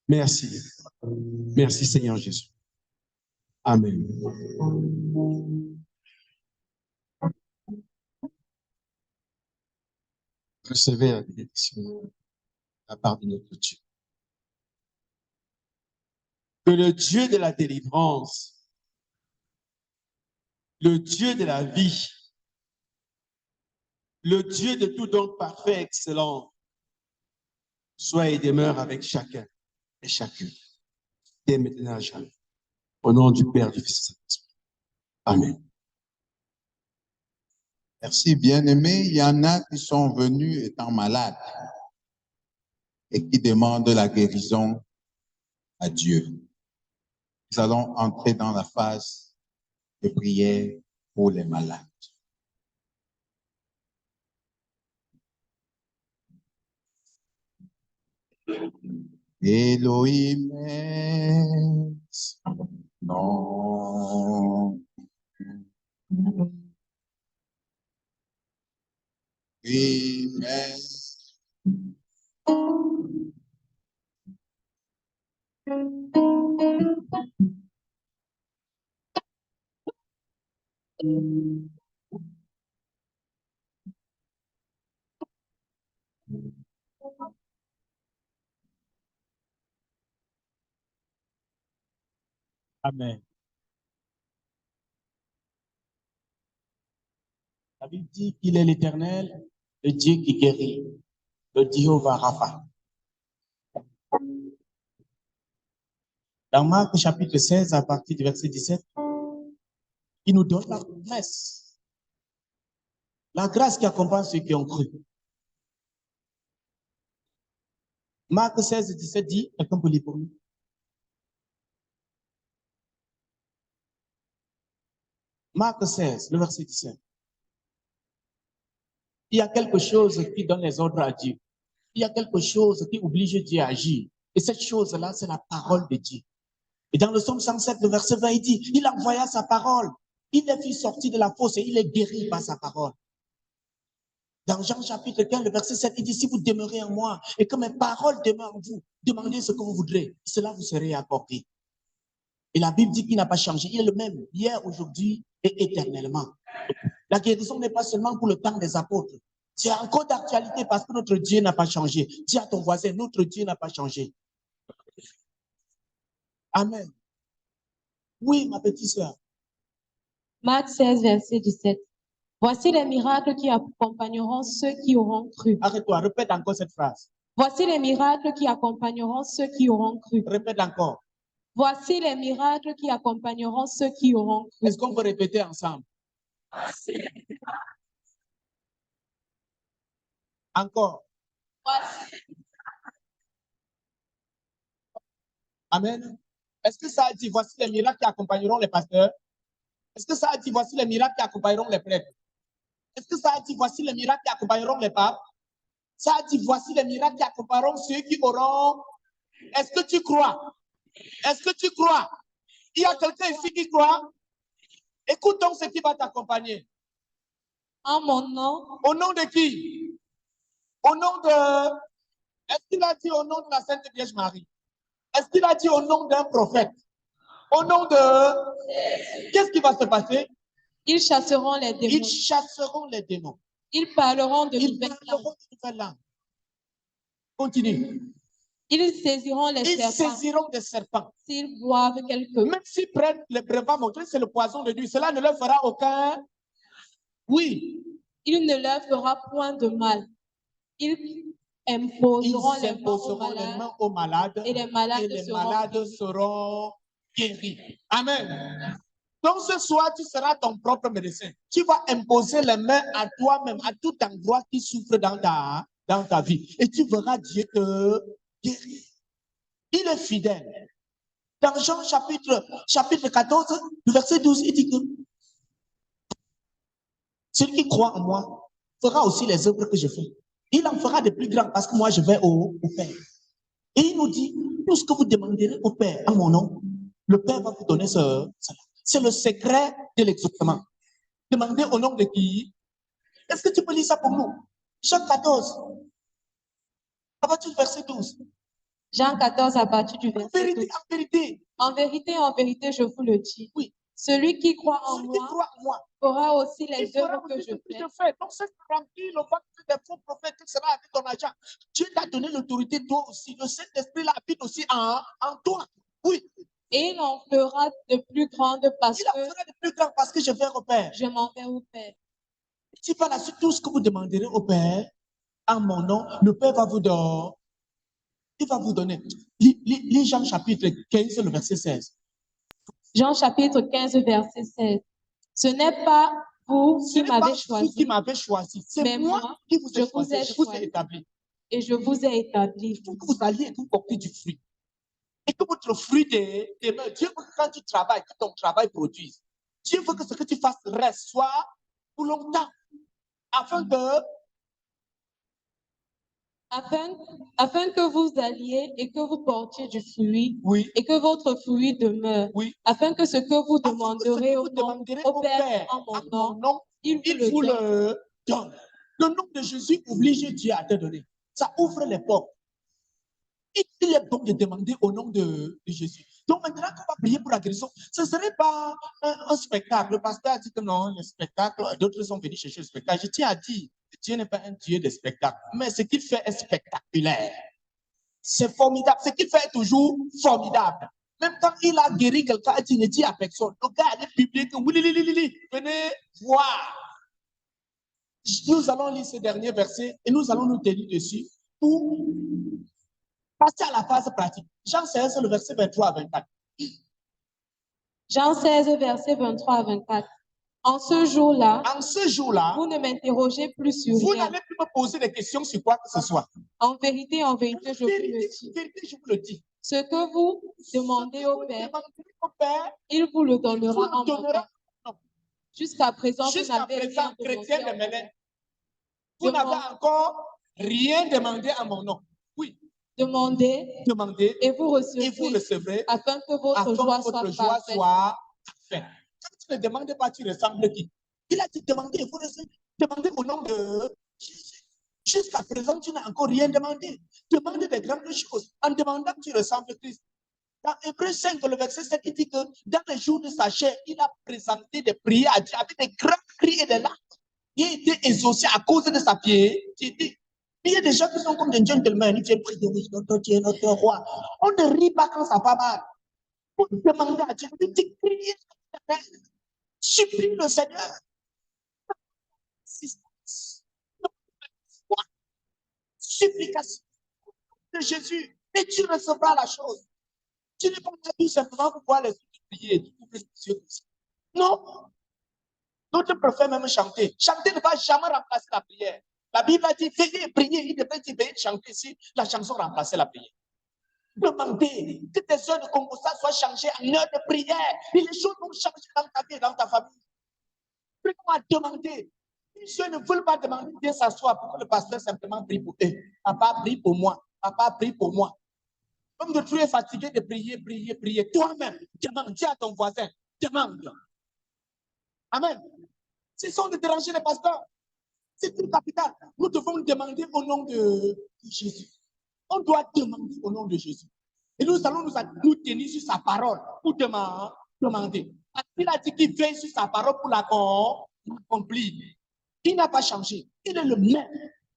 Merci. Merci, Seigneur Jésus. Amen. Recevez la bénédiction de la part de notre Dieu. Que le Dieu de la délivrance, le Dieu de la vie, le Dieu de tout don parfait, excellent, soit et demeure avec chacun et chacune, dès maintenant à jamais. Au nom du Père, du Fils et du Saint-Esprit. Amen. Merci, bien-aimés. Il y en a qui sont venus étant malades et qui demandent la guérison à Dieu. Nous allons entrer dans la phase de prière pour les malades. Elohim est non. Amen. Amen. La Bible dit qu'il est l'Éternel, le Dieu qui guérit, le Jéhovah Rapha. Dans Marc chapitre 16, à partir du verset 17, il nous donne la promesse, la grâce qui accompagne ceux qui ont cru. Marc 16, 17 dit, quelqu'un peut lire pour nous? Marc 16, le verset 17. Il y a quelque chose qui donne les ordres à Dieu. Il y a quelque chose qui oblige Dieu à agir. Et cette chose-là, c'est la parole de Dieu. Et dans le psaume 107, le verset 20, il dit, il envoya sa parole. Il les fit sortir de la fosse et il est guéri par sa parole. Dans Jean chapitre 15, le verset 7, il dit, si vous demeurez en moi et que mes paroles demeurent en vous, demandez ce que vous voudrez, cela vous serait accordé. Et la Bible dit qu'il n'a pas changé. Il est le même hier, aujourd'hui et éternellement. La guérison n'est pas seulement pour le temps des apôtres. C'est encore d'actualité parce que notre Dieu n'a pas changé. Dis à ton voisin, notre Dieu n'a pas changé. Amen. Oui, ma petite sœur. Marc 16, verset 17. Voici les miracles qui accompagneront ceux qui auront cru. Arrête-toi, répète encore cette phrase. Voici les miracles qui accompagneront ceux qui auront cru. Répète encore. Voici les miracles qui accompagneront ceux qui auront cru. Est-ce qu'on peut répéter ensemble? Encore. Amen. Est-ce que ça a dit, voici les miracles qui accompagneront les pasteurs? Est-ce que ça a dit, voici les miracles qui accompagneront les prêtres? Est-ce que ça a dit, voici les miracles qui accompagneront les papes? Ça a dit, voici les miracles qui accompagneront ceux qui auront... Est-ce que tu crois? Est-ce que tu crois? Il y a quelqu'un ici qui croit? Écoute donc ce qui va t'accompagner. En mon nom. Au nom de qui? Au nom de... Est-ce qu'il a dit au nom de la Sainte Vierge Marie? Est-ce qu'il a dit au nom d'un prophète? Au nom de... Qu'est-ce qui va se passer? Ils chasseront les démons. Ils chasseront les démons. Ils parleront de nouvelles langues. Continue. Ils saisiront les serpents. Ils saisiront des serpents. S'ils boivent quelque... Même s'ils prennent le brevet montré, c'est le poison de Dieu. Cela ne leur fera aucun... Oui. Il ne leur fera point de mal. Ils imposeront les mains aux malades. Et les malades, seront guéris. Amen. Donc ce soir, tu seras ton propre médecin. Tu vas imposer les mains à toi-même, à tout endroit qui souffre dans ta vie. Et tu verras Dieu te guérir. Il est fidèle. Dans Jean chapitre 14, le verset 12, il dit que celui qui croit en moi fera aussi les œuvres que je fais. Il en fera de plus grands parce que moi je vais au Père. Et il nous dit, tout ce que vous demanderez au Père en mon nom, le Père va vous donner cela. C'est le secret de l'exaucement. Demandez au nom de qui? Est-ce que tu peux lire ça pour nous? Jean 14, à partir du verset 12. Jean 14, à partir du verset 12. En vérité. En vérité, je vous le dis. Oui. Celui qui croit en moi fera aussi les œuvres que je fais. Donc, c'est rempli le ventre des faux prophètes, qui sera avec ton argent. Dieu t'a donné l'autorité, toi aussi. Le Saint-Esprit l'habite aussi en toi. Oui. Et il en fera de plus grandes parce que je vais au Père. Je m'en vais au Père. Si par la suite, tout ce que vous demanderez au Père, en mon nom, le Père va vous donner. Il va vous donner. Lis Jean chapitre 15, le verset 16. Jean chapitre 15, verset 16. Ce n'est pas vous qui m'avez choisi. C'est moi qui vous ai choisi. Je vous ai établi. Et je vous ai établi. Il faut que vous alliez et que vous portez du fruit. Et que votre fruit demeure. Dieu veut que quand tu travailles, que ton travail produise. Dieu veut que ce que tu fasses reste, soit pour longtemps. Afin que vous alliez et que vous portiez du fruit, oui. Et que votre fruit demeure, oui. Afin que ce que vous demanderez au Père en mon nom, il vous le donne. Le nom de Jésus oblige Dieu à te donner. Ça ouvre les portes. Il est bon de demander au nom de Jésus. Donc maintenant qu'on va prier pour la guérison, ce ne serait pas un spectacle. Le pasteur a dit que non, le spectacle, d'autres sont venus chercher le spectacle. Je tiens à dire, Dieu n'est pas un Dieu de spectacle, mais ce qu'il fait est spectaculaire. C'est formidable. Ce qu'il fait est toujours formidable. Même quand il a guéri quelqu'un, il ne dit à personne. Le gars allait publier que venez voir. Nous allons lire ce dernier verset et nous allons nous tenir dessus pour passer à la phase pratique. Jean 16, le verset 23 à 24. Jean 16, verset 23 à 24. En ce jour-là, vous ne m'interrogez plus sur rien. Vous n'allez plus me poser des questions sur quoi que ce soit. En vérité, je vous le dis. Ce que vous demandez au Père, il vous le donnera en mon nom. Jusqu'à présent, vous n'avez rien demandé. Vous n'avez encore rien demandé à mon nom. Oui. Demandez et vous recevrez, afin que votre joie soit faite. Quand tu ne demandes pas, tu ressembles qui? Il a dit demandez et vous recevez. Demandez au nom de Jésus. Jusqu'à présent, tu n'as encore rien demandé. Demande des grandes choses. En demandant, tu ressembles Christ. Dans Hébreux 5, le verset 7, il dit que dans les jours de sa chair, il a présenté des prières à Dieu avec des grands cris et des larmes. Il a été exaucé à cause de sa piété. Il y a des gens qui sont comme des gentlemen. Ils viennent prier, oui, notre Dieu, notre roi. On ne rit pas quand ça va mal. On demande à Dieu, il dit, criez, supplie le Seigneur. Supplication de Jésus, et tu recevras la chose. Tu n'es pas tout simplement pour voir les autres prier. Non. D'autres préfèrent même chanter. Chanter ne va jamais remplacer la prière. La Bible a dit, veillez, prier. Il devrait dire, veillez, chanter si la chanson remplaçait la prière. Demandez que tes heures de composition soient changées en heures de prière. Et les choses vont changer dans ta vie et dans ta famille. Prenons à demander. Si ceux ne veulent pas demander, viens s'asseoir pour que le pasteur simplement prie pour eux. Papa, prie pour moi. Papa, prie pour moi. Comme de tu es fatigué de prier, prier, prier. Toi-même, demande. Dis à ton voisin, demande. Amen. C'est ça de déranger les pasteurs. C'est une capitale. Nous devons demander au nom de Jésus. On doit demander au nom de Jésus. Et nous allons nous tenir sur sa parole pour demander. Il a dit qu'il veille sur sa parole pour l'accomplir. Il n'a pas changé. Il est le même.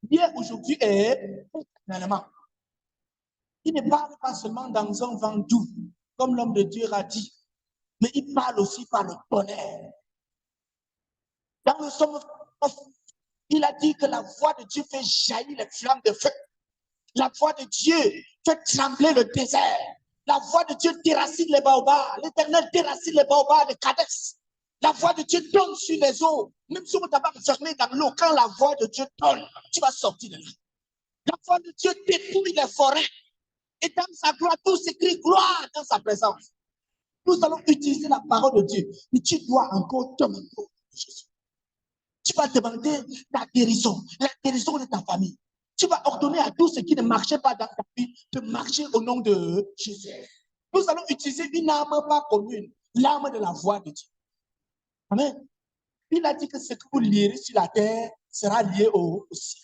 Hier, aujourd'hui et éternellement. Il ne parle pas seulement dans un vent doux, comme l'homme de Dieu a dit, mais il parle aussi par le tonnerre. Dans le Somme, il a dit que la voix de Dieu fait jaillir les flammes de feu. La voix de Dieu fait trembler le désert. La voix de Dieu déracine les baobabs. L'Éternel déracine les baobabs de Kadès. La voix de Dieu donne sur les eaux. Même si on t'a pas enfermé dans l'eau, quand la voix de Dieu donne, tu vas sortir de là. La voix de Dieu dépouille les forêts. Et dans sa gloire, tout s'écrit gloire dans sa présence. Nous allons utiliser la parole de Dieu. Mais tu dois encore demander Jésus. Tu vas demander la guérison de ta famille. Tu vas ordonner à tous ceux qui ne marchaient pas dans ta vie de marcher au nom de Jésus. Nous allons utiliser une arme pas commune, l'arme de la voix de Dieu. Amen. Il a dit que ce que vous lierez sur la terre sera lié au ciel.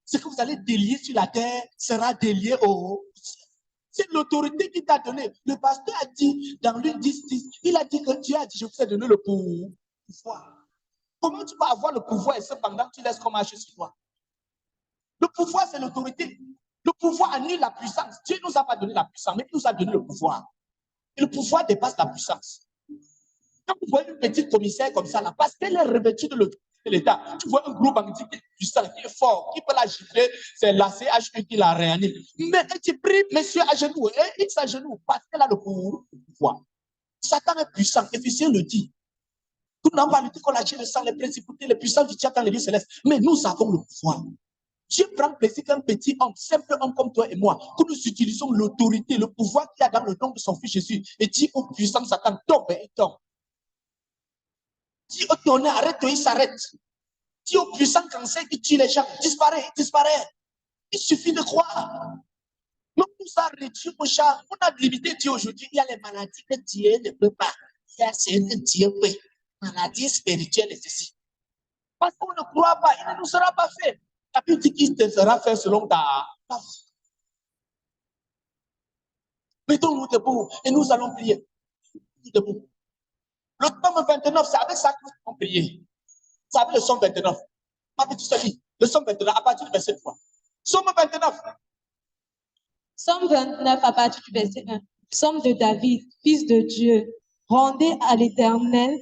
Ce que vous allez délier sur la terre sera délié au ciel. C'est l'autorité qui t'a donné. Le pasteur a dit dans Luc 10, il a dit que Dieu a dit, je vous ai donné le pouvoir. Comment tu peux avoir le pouvoir et cependant tu laisses qu'on marche sur toi? Le pouvoir, c'est l'autorité. Le pouvoir annule la puissance. Dieu ne nous a pas donné la puissance, mais il nous a donné le pouvoir. Et le pouvoir dépasse la puissance. Quand vous voyez une petite commissaire comme ça, là, parce qu'elle est revêtue de l'État, tu vois un gros bandit qui est puissant, qui est fort, qui peut la gifler, c'est la CHU qui la réanime. Mais tu pries, monsieur, à genoux, et il s'agenouille parce qu'elle a le pouvoir. Satan est puissant, Éphésiens le dit. Tout n'en pas lutter contre la chair, le sang, les principautés, les puissances du diable dans les lieux célestes. Mais nous avons le pouvoir. Dieu prend plaisir qu'un petit homme, simple homme comme toi et moi, que nous utilisons l'autorité, le pouvoir qu'il y a dans le nom de son fils Jésus, et dit au puissant Satan, tombe et tombe. Dis au tonnerre, arrête-toi, il s'arrête. Dis au puissant cancer qui tue les gens, disparaît, disparaît. Il suffit de croire. Nous a réduit au chat. On a limité Dieu aujourd'hui. Il y a les maladies que Dieu ne peut pas. Il y a celles que Dieu peut. Maladie spirituelle et ceci. Parce qu'on ne croit pas, il ne nous sera pas fait. La Bible dit qu'il te sera fait selon ta vie. Mettons-nous debout et nous allons prier. Debout. Le Somme 29, c'est avec ça que nous allons prier. C'est avec le Somme 29. Le Somme 29, à partir du verset 3. Somme 29. Somme 29, à partir du verset 1. Somme de David, fils de Dieu. Rendez à l'Éternel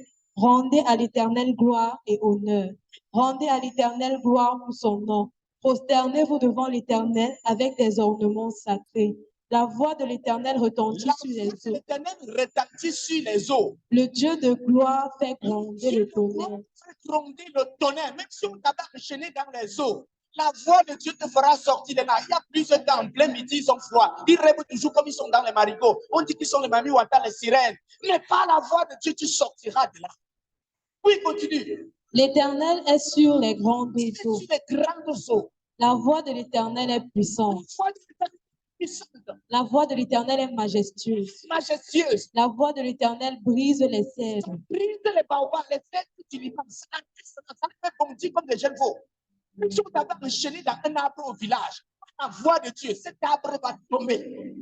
gloire et honneur. Rendez à l'Éternel gloire pour son nom. Prosternez-vous devant l'Éternel avec des ornements sacrés. La voix de l'Éternel retentit sur les eaux. L'Éternel retentit sur les eaux. Le Dieu de gloire fait gronder le tonnerre. Fait gronder le tonnerre. Même si on t'avait enchaîné dans les eaux, la voix de Dieu te fera sortir de là. Il y a plusieurs temps, en plein midi, ils ont froid. Ils rêvent toujours comme ils sont dans les marigots. On dit qu'ils sont les mamies ou attendent les sirènes. Mais par la voix de Dieu, tu sortiras de là. Oui, continue. L'Éternel est sur les grandes eaux. Sur les grandes eaux. La voix de l'Éternel est puissante. La voix de l'Éternel est majestueuse. Majestueuse. La voix de l'Éternel brise les cèdres. Brise les baobabs, les cèdres du Liban. Ça fait bondir comme des jeunes veaux. Si on t'avait enchaîné dans un arbre au village, la voix de Dieu, cet arbre va tomber.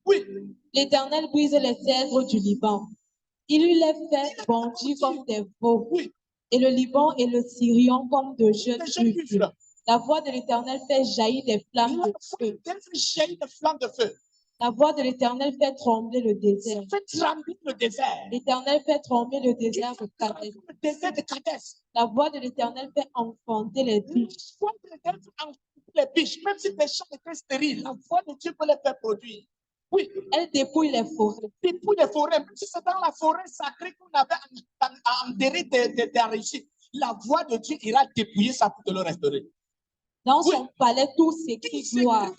Oui. L'Éternel brise les cèdres du Liban. Il lui les fait bondir comme des veaux. Oui. Et le Liban et le Syrion comme de jeunes buffles. buffles. La voix de l'Éternel fait jaillir des flammes de feu. La voix de l'Éternel fait trembler le désert. L'Éternel fait trembler le désert de Kadès. La voix de l'Éternel fait enfanter les biches. Même si les champs étaient stériles, la voix de Dieu peut les faire produire. Oui. Elle dépouille les forêts. Dépouille les forêts. Même si c'est dans la forêt sacrée qu'on avait enterré tes réussites, la voix de Dieu ira dépouiller ça pour te le restaurer. Dans son palais, tout s'écrit gloire.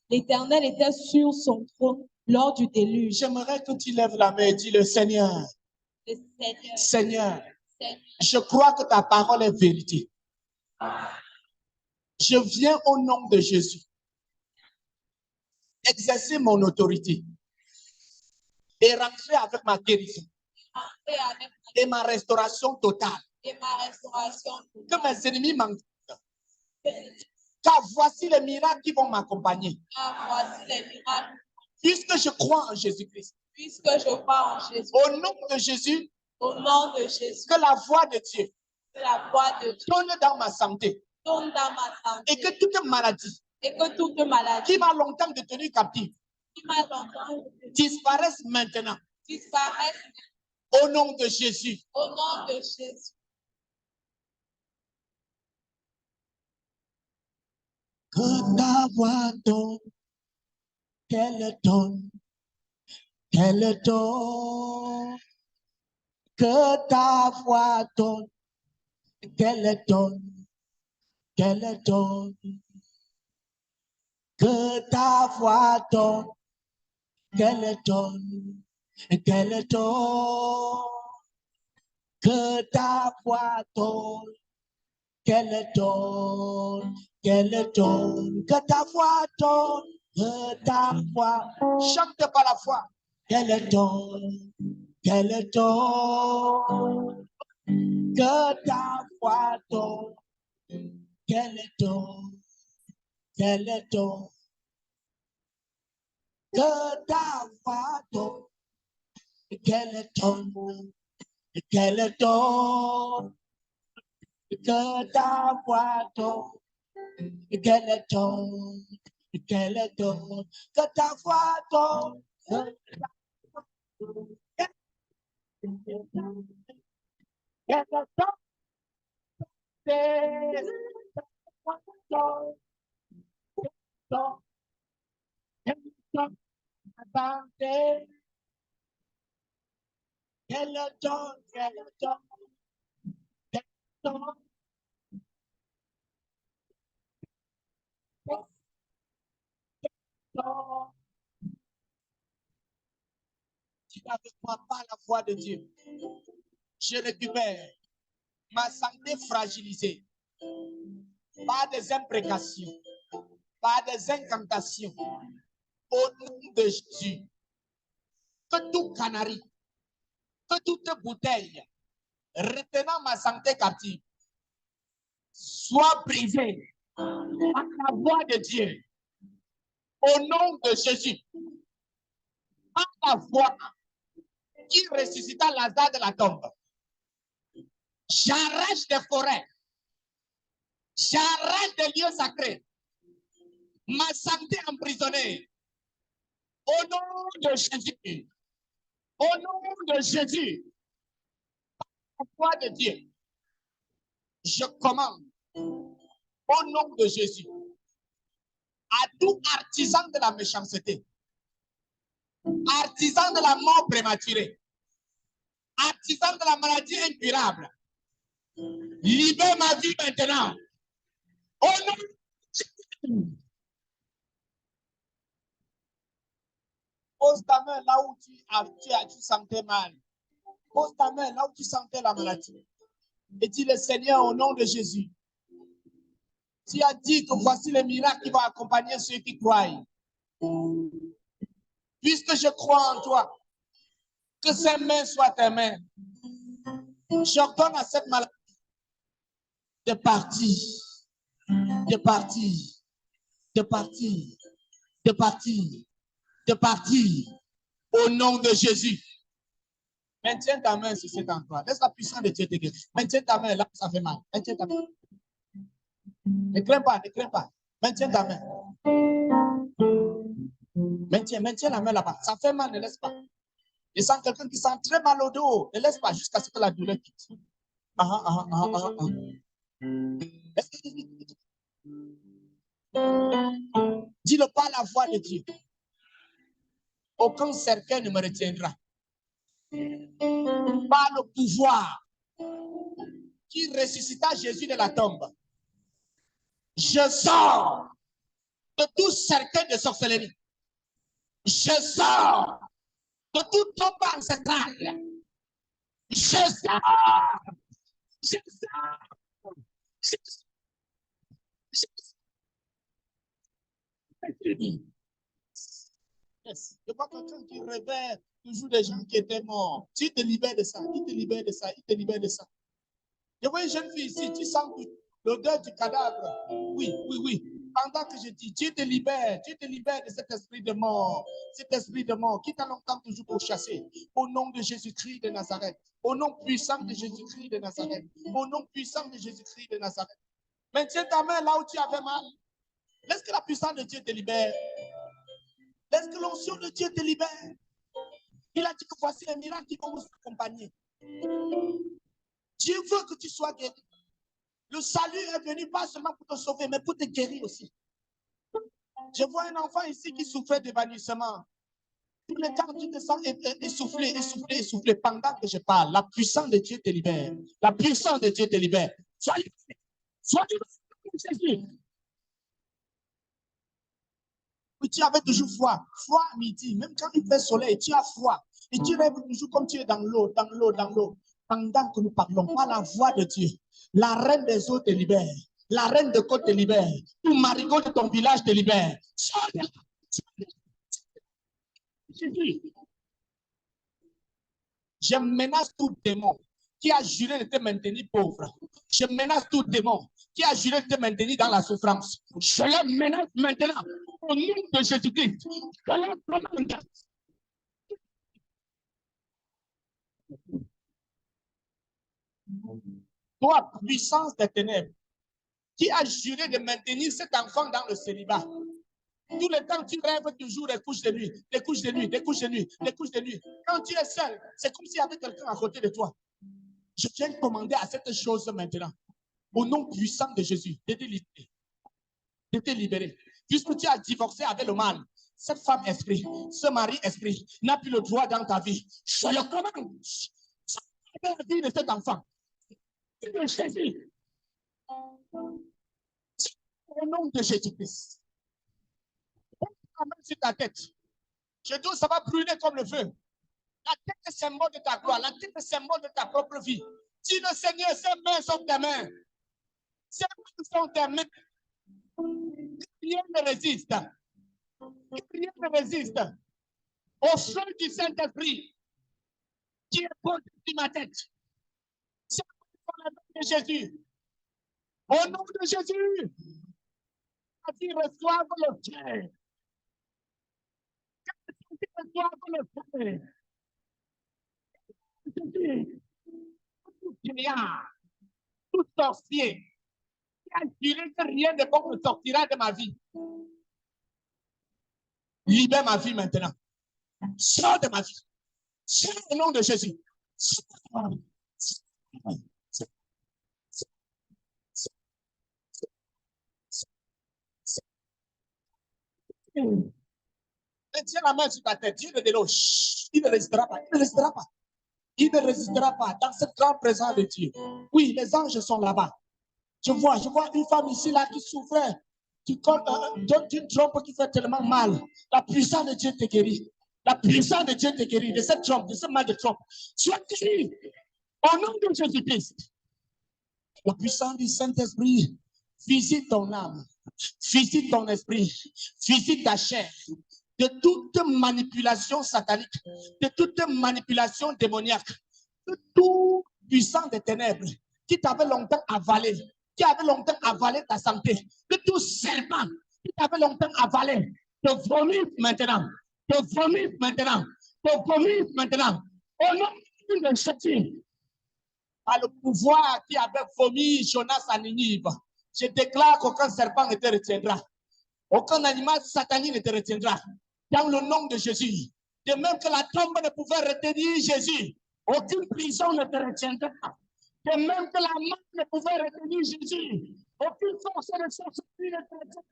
L'Éternel était sur son trône lors du déluge. J'aimerais que tu lèves la main et dis le Seigneur. Seigneur, je crois que ta parole est vérité. Je viens au nom de Jésus exercer mon autorité et rentrer avec ma guérison et ma restauration totale. Que mes ennemis m'entendent. Car voici les miracles qui vont m'accompagner. Puisque je crois en Jésus-Christ. Au nom de Jésus. Que la voix de Dieu. Tourne dans ma santé. Et que toute maladie. Qui m'a longtemps détenu captif. Disparaisse maintenant. Au nom de Jésus. Que ta voix donne, qu'elle donne, qu'elle donne. Que ta voix donne, qu'elle donne, qu'elle donne. Que ta voix donne, qu'elle donne, qu'elle donne. Que ta voix donne, qu'elle donne, qu'elle donne. Que ta voix donne, que ta voix. Chante par la foi. Qu'elle donne, qu'elle donne. Que ta voix donne, qu'elle donne, qu'elle donne. Que ta voix donne, qu'elle donne, qu'elle donne. Que ta voix donne, qu'elle donne, qu'elle donne. Que ta voix donne, tu n'avais pas la voix de Dieu. Je récupère ma santé fragilisée par des imprécations, par des incantations. Au nom de Jésus, que tout canari, que toute bouteille retenant ma santé captive soit brisée par la voix de Dieu. Au nom de Jésus, par la voix qui ressuscita Lazare de la tombe. J'arrache des forêts. J'arrache des lieux sacrés. Ma santé emprisonnée. Au nom de Jésus. Au nom de Jésus. Par la voix de Dieu. Je commande. Au nom de Jésus. À tout artisan de la méchanceté. Artisan de la mort prématurée. Artisan de la maladie incurable. Libère ma vie maintenant. Au nom de Jésus. Pose ta main là où tu sentais mal. Pose ta main là où tu sentais la maladie. Et dis le Seigneur au nom de Jésus. Tu as dit que voici les miracles qui vont accompagner ceux qui croient. Puisque je crois en toi, que ces mains soient tes mains. J'ordonne à cette maladie de partir, de partir, de partir, de partir, de partir au nom de Jésus. Maintiens ta main sur cet endroit. Laisse la puissance de Dieu te guérir. Maintiens ta main là, ça fait mal. Maintiens ta main. Ne crains pas, ne crains pas. Maintiens ta main. Maintiens la main là-bas. Ça fait mal, ne laisse pas. Je sens quelqu'un qui sent très mal au dos. Ne laisse pas jusqu'à ce que la douleur quitte. Dis-le pas la voix de Dieu. Aucun cercueil ne me retiendra. Par le pouvoir qui ressuscita Jésus de la tombe, je sors de tout cercueil de sorcellerie. Je sors de tout tombe ancestral. Je sors. Je sors. Je vois quelqu'un qui réveille toujours des gens qui étaient morts. Tu te libères de ça, il te libère de ça, il te libère de ça. Je vois une jeune fille ici, tu sens l'odeur du cadavre. Oui, oui, oui. Pendant que je dis, Dieu te libère de cet esprit de mort qui t'a longtemps toujours pourchassé. Au nom de Jésus-Christ de Nazareth, au nom puissant de Jésus-Christ de Nazareth, au nom puissant de Jésus-Christ de Nazareth. Maintiens ta main là où tu avais mal. Laisse que la puissance de Dieu te libère. Laisse que l'onction de Dieu te libère. Il a dit que voici un miracle qui va vous accompagner. Dieu veut que tu sois guéri. Le salut est venu pas seulement pour te sauver, mais pour te guérir aussi. Je vois un enfant ici qui souffrait d'évanouissement. Tout le temps, tu te sens essoufflé pendant que je parle. La puissance de Dieu te libère. La puissance de Dieu te libère. Sois libéré. Jésus. Oui, tu avais toujours froid à midi. Même quand il fait soleil, tu as froid. Et tu rêves toujours comme tu es dans l'eau. Pendant que nous parlons, par la voix de Dieu, la reine des eaux te libère. La reine de côte te libère. Tout marigot de ton village te libère. Je menace tout démon qui a juré de te maintenir pauvre. Je menace tout démon qui a juré de te maintenir dans la souffrance. Je le menace maintenant au nom de Jésus-Christ. Je le commande. Toi, puissance des ténèbres, qui a juré de maintenir cet enfant dans le célibat. Tout le temps, tu rêves toujours des couches de nuit, des couches de nuit, des couches de nuit, des couches de nuit. Quand tu es seul, c'est comme s'il y avait quelqu'un à côté de toi. Je viens commander à cette chose maintenant, au nom puissant de Jésus, de te libérer. De te libérer. Puisque tu as divorcé avec le mal, cette femme esprit, ce mari esprit, n'a plus le droit dans ta vie. Je le commande. La vie de cet enfant. De Jésus. Au nom de Jésus-Christ. La main sur ta tête. Je dis, ça va brûler comme le feu. La tête est symbole de ta gloire. La tête est symbole de ta propre vie. Dis le Seigneur, ces mains sont tes mains. Ces mains sont tes mains. Rien ne résiste. Rien ne résiste au feu du Saint-Esprit qui est posé sur ma tête. C'est le nom de Jésus. Au nom de Jésus, qui reçoivent le feu. Qui reçoivent le feu. Tout criard, tout sorcier, qui a juré que rien de bon ne sortira de ma vie. Libère ma vie maintenant. Sors de ma vie. Sors au nom de Jésus. Tiens la main sur ta tête. Dieu de l'eau. Il ne résistera pas. Il ne résistera pas. Il ne résistera pas dans cette grande présence de Dieu. Oui, les anges sont là-bas. Je vois une femme ici là qui souffrait d'une trompe qui fait tellement mal. La puissance de Dieu te guérit. La puissance de Dieu te guérit de cette trompe, de ce mal de trompe. Sois guéri au nom de Jésus-Christ. La puissance du Saint-Esprit visite ton âme, visite ton esprit, visite ta chair. De toute manipulation satanique, de toute manipulation démoniaque, de tout puissant des ténèbres qui t'avait longtemps avalé, qui avait longtemps avalé ta santé, que tout serpent qui t'avait longtemps avalé, te vomisse maintenant, te vomisse maintenant, te vomisse maintenant. Au nom de Jésus, par le pouvoir qui avait vomi Jonas à Ninive, je déclare qu'aucun serpent ne te retiendra. Aucun animal satanique ne te retiendra. Dans le nom de Jésus. De même que la tombe ne pouvait retenir Jésus, aucune prison ne te retiendra. De même que la mort ne pouvait retenir Jésus, aucune force de sorcellerie ne te retiendra.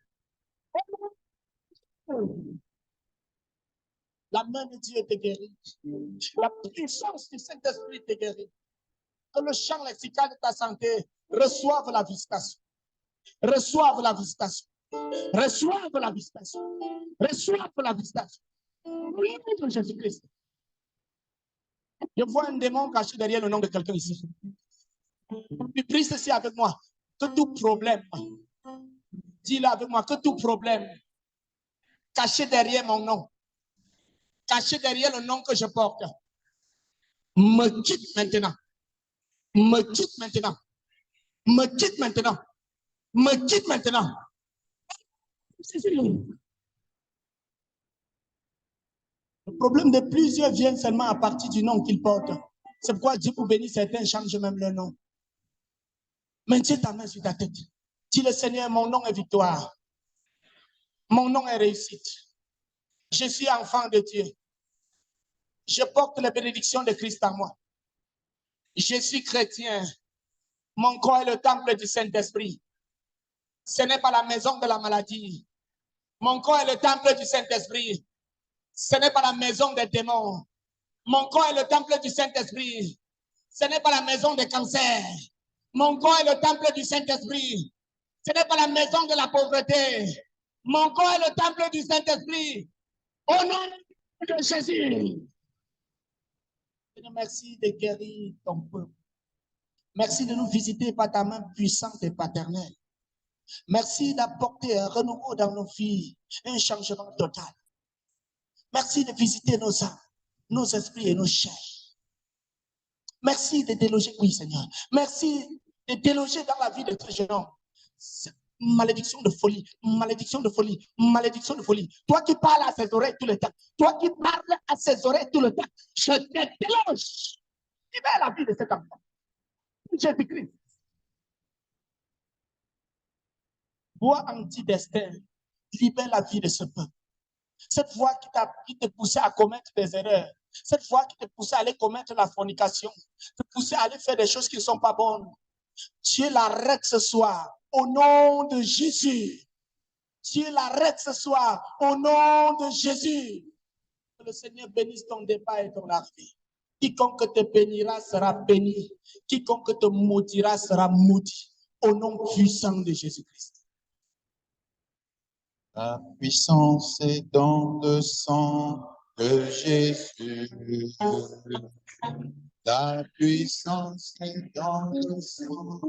La main de Dieu te guérit. La puissance du Saint-Esprit te guérit. Que le champ lexical de ta santé reçoive la visitation. Reçoive la visitation. Reçoive la visitation. Reçoive la visitation. Au nom de Jésus-Christ. Je vois un démon caché derrière le nom de quelqu'un ici. Tu pries ceci avec moi. Que tout problème, dis-le avec moi, que tout problème caché derrière mon nom, caché derrière le nom que je porte, me quitte maintenant. Me quitte maintenant. Me quitte maintenant. Me quitte maintenant. Le problème de plusieurs vient seulement à partir du nom qu'ils portent. C'est pourquoi Dieu, pour bénir certains, change même leur nom. Maintiens ta main sur ta tête. Dis le Seigneur, mon nom est victoire. Mon nom est réussite. Je suis enfant de Dieu. Je porte les bénédictions de Christ en moi. Je suis chrétien. Mon corps est le temple du Saint-Esprit. Ce n'est pas la maison de la maladie. Mon corps est le temple du Saint-Esprit. Ce n'est pas la maison des démons. Mon corps est le temple du Saint-Esprit. Ce n'est pas la maison des cancers. Mon corps est le temple du Saint-Esprit. Ce n'est pas la maison de la pauvreté. Mon corps est le temple du Saint-Esprit. Au nom de Jésus. Merci de guérir ton peuple. Merci de nous visiter par ta main puissante et paternelle. Merci d'apporter un renouveau dans nos vies, un changement total. Merci de visiter nos âmes, nos esprits et nos chairs. Merci de déloger, oui Seigneur. Merci de déloger dans la vie de ce jeune homme. Malédiction de folie, malédiction de folie, malédiction de folie. Toi qui parles à ses oreilles tout le temps, toi qui parles à ses oreilles tout le temps, je te déloge. Libère la vie de cet enfant. Jésus-Christ. Voix anti-destin, libère la vie de ce peuple. Cette voix qui te poussait à commettre des erreurs, cette voix qui te poussait à aller commettre la fornication, te poussait à aller faire des choses qui ne sont pas bonnes. Dieu l'arrête ce soir au nom de Jésus. Dieu l'arrête ce soir au nom de Jésus. Que le Seigneur bénisse ton départ et ton arrivée. Quiconque te bénira sera béni. Quiconque te maudira sera maudit. Au nom puissant de Jésus-Christ. La puissance est dans le sang de Jésus. La puissance est dans le sang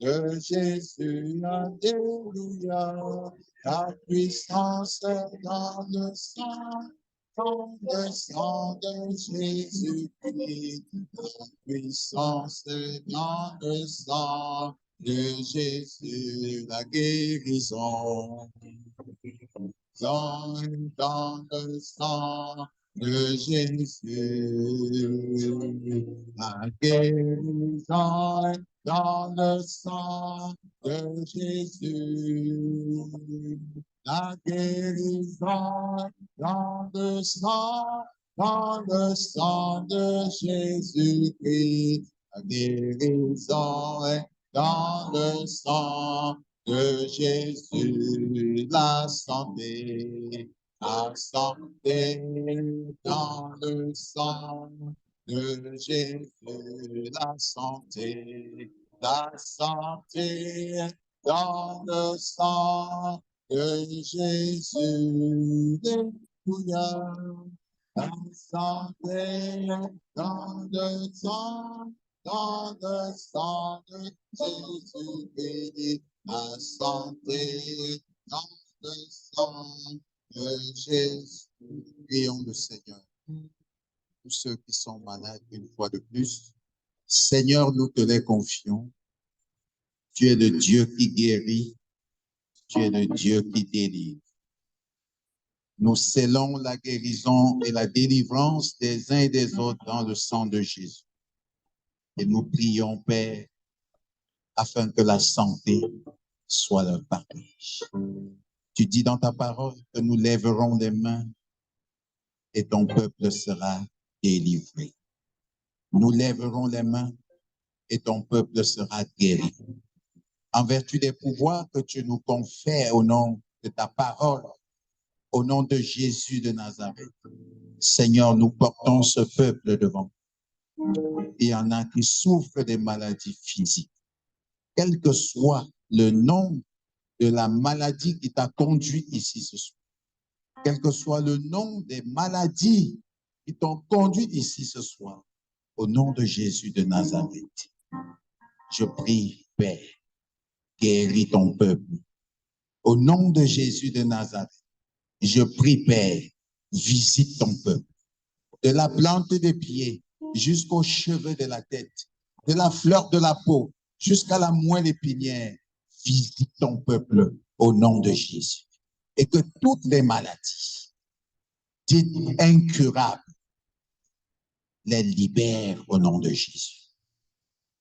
de Jésus. Alléluia. La puissance est dans le sang de Jésus-Christ. La puissance est dans le sang de Jésus, la guérison. Dans le sang de Jésus, la guérison dans le sang de Jésus, la guérison dans le sang de Jésus-Christ, la guérison est dans le sang de Jésus, la santé dans le sang de Jésus, la santé dans le sang de Jésus, Alléluia. La santé dans le sang de Jésus-Christ, la santé dans le sang de Jésus. Prions le Seigneur. Tous ceux qui sont malades une fois de plus, Seigneur, nous te les confions. Tu es le Dieu qui guérit. Tu es le Dieu qui délivre. Nous scellons la guérison et la délivrance des uns et des autres dans le sang de Jésus. Et nous prions, Père, afin que la santé soit leur partage. Tu dis dans ta parole que nous lèverons les mains et ton peuple sera délivré. Nous lèverons les mains et ton peuple sera guéri. En vertu des pouvoirs que tu nous confères au nom de ta parole, au nom de Jésus de Nazareth. Seigneur, nous portons ce peuple devant. Il y en a qui souffrent des maladies physiques. Quel que soit le nom de la maladie qui t'a conduit ici ce soir, quel que soit le nom des maladies qui t'ont conduit ici ce soir, au nom de Jésus de Nazareth, je prie, Père, guéris ton peuple. Au nom de Jésus de Nazareth, je prie, Père, visite ton peuple. De la plante des pieds jusqu'aux cheveux de la tête, de la fleur de la peau jusqu'à la moelle épinière, visite ton peuple au nom de Jésus. Et que toutes les maladies dites incurables les libèrent au nom de Jésus.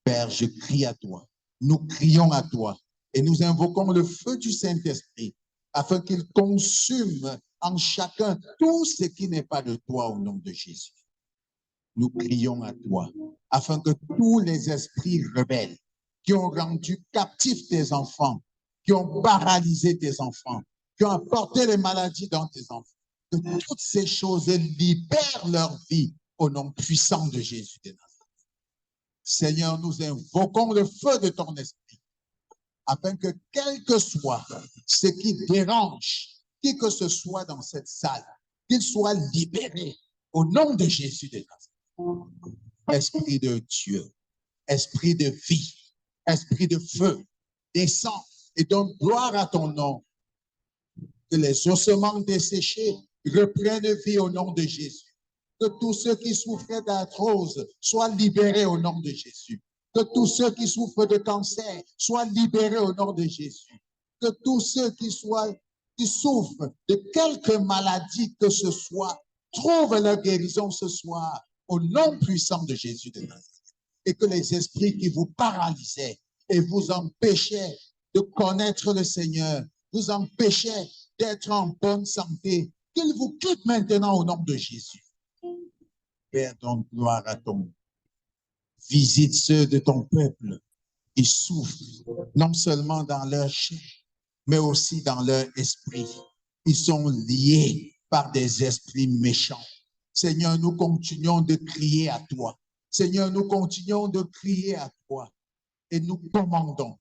Père, je crie à toi, nous crions à toi et nous invoquons le feu du Saint-Esprit afin qu'il consume en chacun tout ce qui n'est pas de toi au nom de Jésus. Nous crions à toi afin que tous les esprits rebelles qui ont rendu captifs tes enfants, qui ont paralysé tes enfants, qui ont apporté les maladies dans tes enfants, que toutes ces choses libèrent leur vie au nom puissant de Jésus de Nazareth. Seigneur, nous invoquons le feu de ton esprit afin que quel que soit ce qui dérange, qui que ce soit dans cette salle, qu'il soit libéré au nom de Jésus de Nazareth. Esprit de Dieu, esprit de vie, esprit de feu, descends et donne gloire à ton nom. Que les ossements desséchés reprennent vie au nom de Jésus. Que tous ceux qui souffraient d'arthrose soient libérés au nom de Jésus. Que tous ceux qui souffrent de cancer soient libérés au nom de Jésus. Que tous ceux qui souffrent de quelque maladie que ce soit trouvent leur guérison ce soir au nom puissant de Jésus de Nazareth. Et que les esprits qui vous paralysaient et vous empêchaient de connaître le Seigneur, vous empêchaient d'être en bonne santé, qu'ils vous quittent maintenant au nom de Jésus. Père, donne gloire à ton nom. Visite ceux de ton peuple qui souffrent, non seulement dans leur chair, mais aussi dans leur esprit. Ils sont liés par des esprits méchants. Seigneur, nous continuons de crier à toi. Seigneur, nous continuons de crier à toi et nous commandons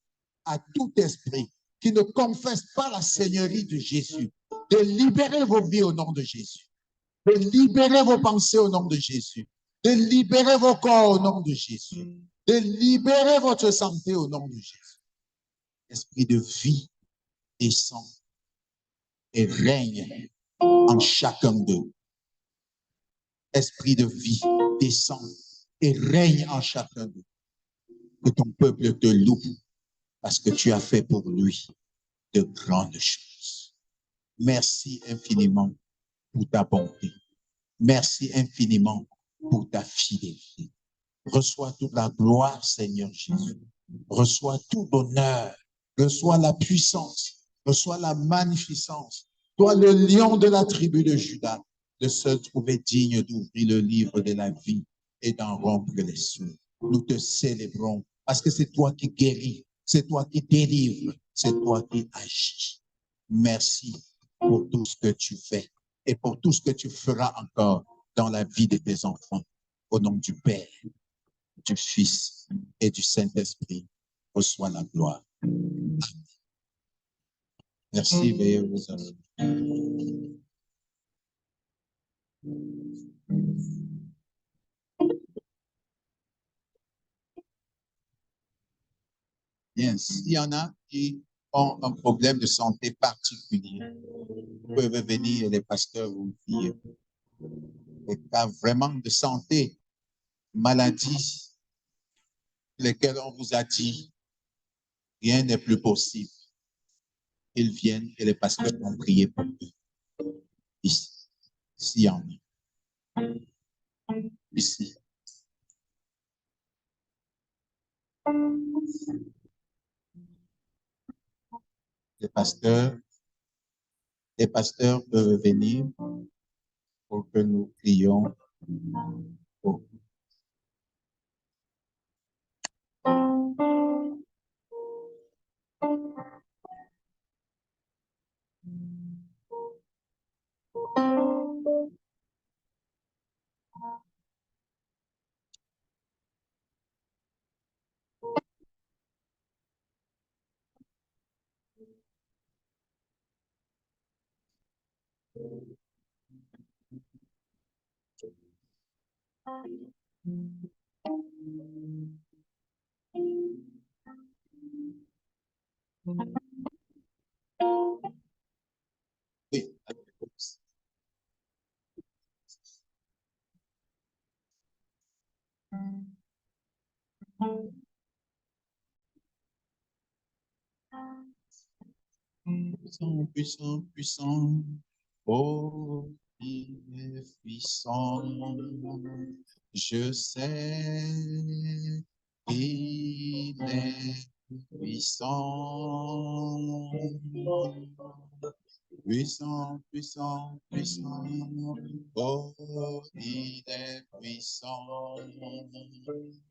à tout esprit qui ne confesse pas la Seigneurie de Jésus de libérer vos vies au nom de Jésus, de libérer vos pensées au nom de Jésus, de libérer vos corps au nom de Jésus, de libérer votre santé au nom de Jésus. Esprit de vie descend et règne en chacun d'eux. Esprit de vie descend et règne en chacun d'eux. Que ton peuple te loue parce que tu as fait pour lui de grandes choses. Merci infiniment pour ta bonté. Merci infiniment pour ta fidélité. Reçois toute la gloire, Seigneur Jésus. Reçois tout l'honneur. Reçois la puissance. Reçois la magnificence. Toi, le lion de la tribu de Juda, le seul trouvé digne d'ouvrir le livre de la vie et d'en rompre les cieux. Nous te célébrons parce que c'est toi qui guéris, c'est toi qui délivres, c'est toi qui agis. Merci pour tout ce que tu fais et pour tout ce que tu feras encore dans la vie de tes enfants. Au nom du Père, du Fils et du Saint-Esprit, reçois la gloire. Amen. Merci, veuillez vous asseoir. Bien, s'il y en a qui ont un problème de santé particulier, vous pouvez venir, les pasteurs vous dire. Des cas vraiment de santé, maladies, lesquelles on vous a dit rien n'est plus possible. Ils viennent et les pasteurs vont prier pour eux. Ici, s'il y en a. Ici. Les pasteurs peuvent venir pour que nous prions pour eux. Oui. Puissant, puissant, puissant. Oh, il est puissant. Je sais qu'il est puissant. Puissant, puissant, puissant. Oh, il est puissant.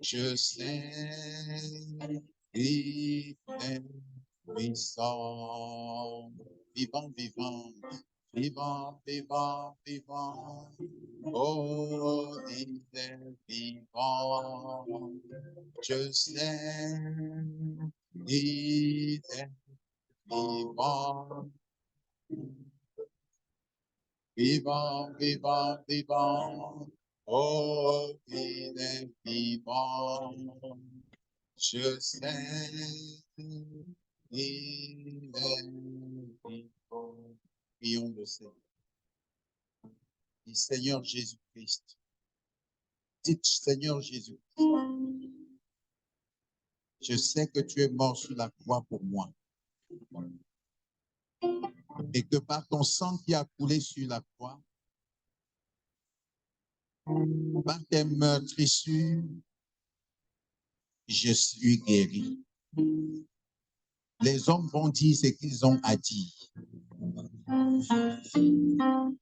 Je sais qu'il est puissant. Vivant, vivant. Vivant, vivant, vivant. Oh, il est vivant. Je sais, il est vivant. Vivant, vivant, vivant. Oh, il est vivant. Je sais, il est vivant. Prions le Seigneur. Dis, Seigneur Jésus-Christ. Dites, Seigneur Jésus-Christ. Je sais que tu es mort sur la croix pour moi. Et que par ton sang qui a coulé sur la croix, par tes meurtrissures, je suis guéri. Les hommes vont dire ce qu'ils ont à dire.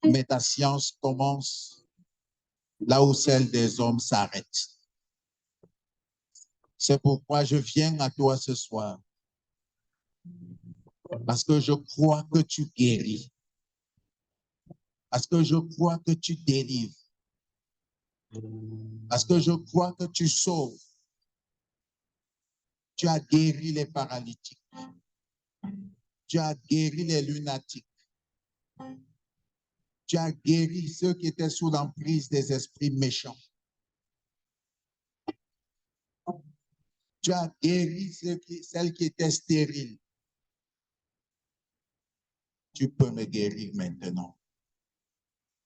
Mais ta science commence là où celle des hommes s'arrête. C'est pourquoi je viens à toi ce soir. Parce que je crois que tu guéris. Parce que je crois que tu délivres. Parce que je crois que tu sauves. Tu as guéri les paralytiques. Tu as guéri les lunatiques. Tu as guéri ceux qui étaient sous l'emprise des esprits méchants. Tu as guéri celles qui étaient stériles. Tu peux me guérir maintenant.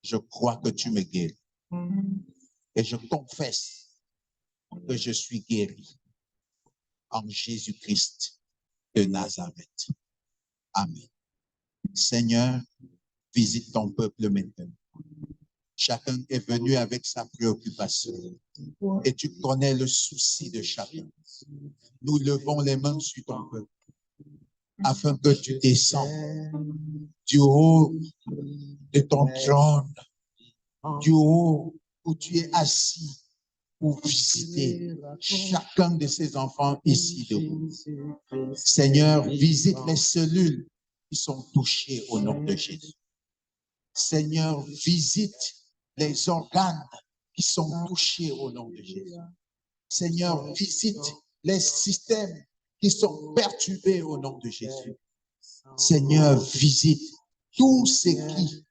Je crois que tu me guéris. Et je confesse que je suis guéri en Jésus-Christ de Nazareth. Amen. Seigneur, visite ton peuple maintenant. Chacun est venu avec sa préoccupation. Et tu connais le souci de chacun. Nous levons les mains sur ton peuple afin que tu descends du haut de ton trône, du haut où tu es assis pour visiter chacun de ces enfants ici debout. Seigneur, visite les cellules qui sont touchées au nom de Jésus. Seigneur, visite les organes qui sont touchés au nom de Jésus. Seigneur, visite les systèmes qui sont perturbés au nom de Jésus. Seigneur, visite tout ce qui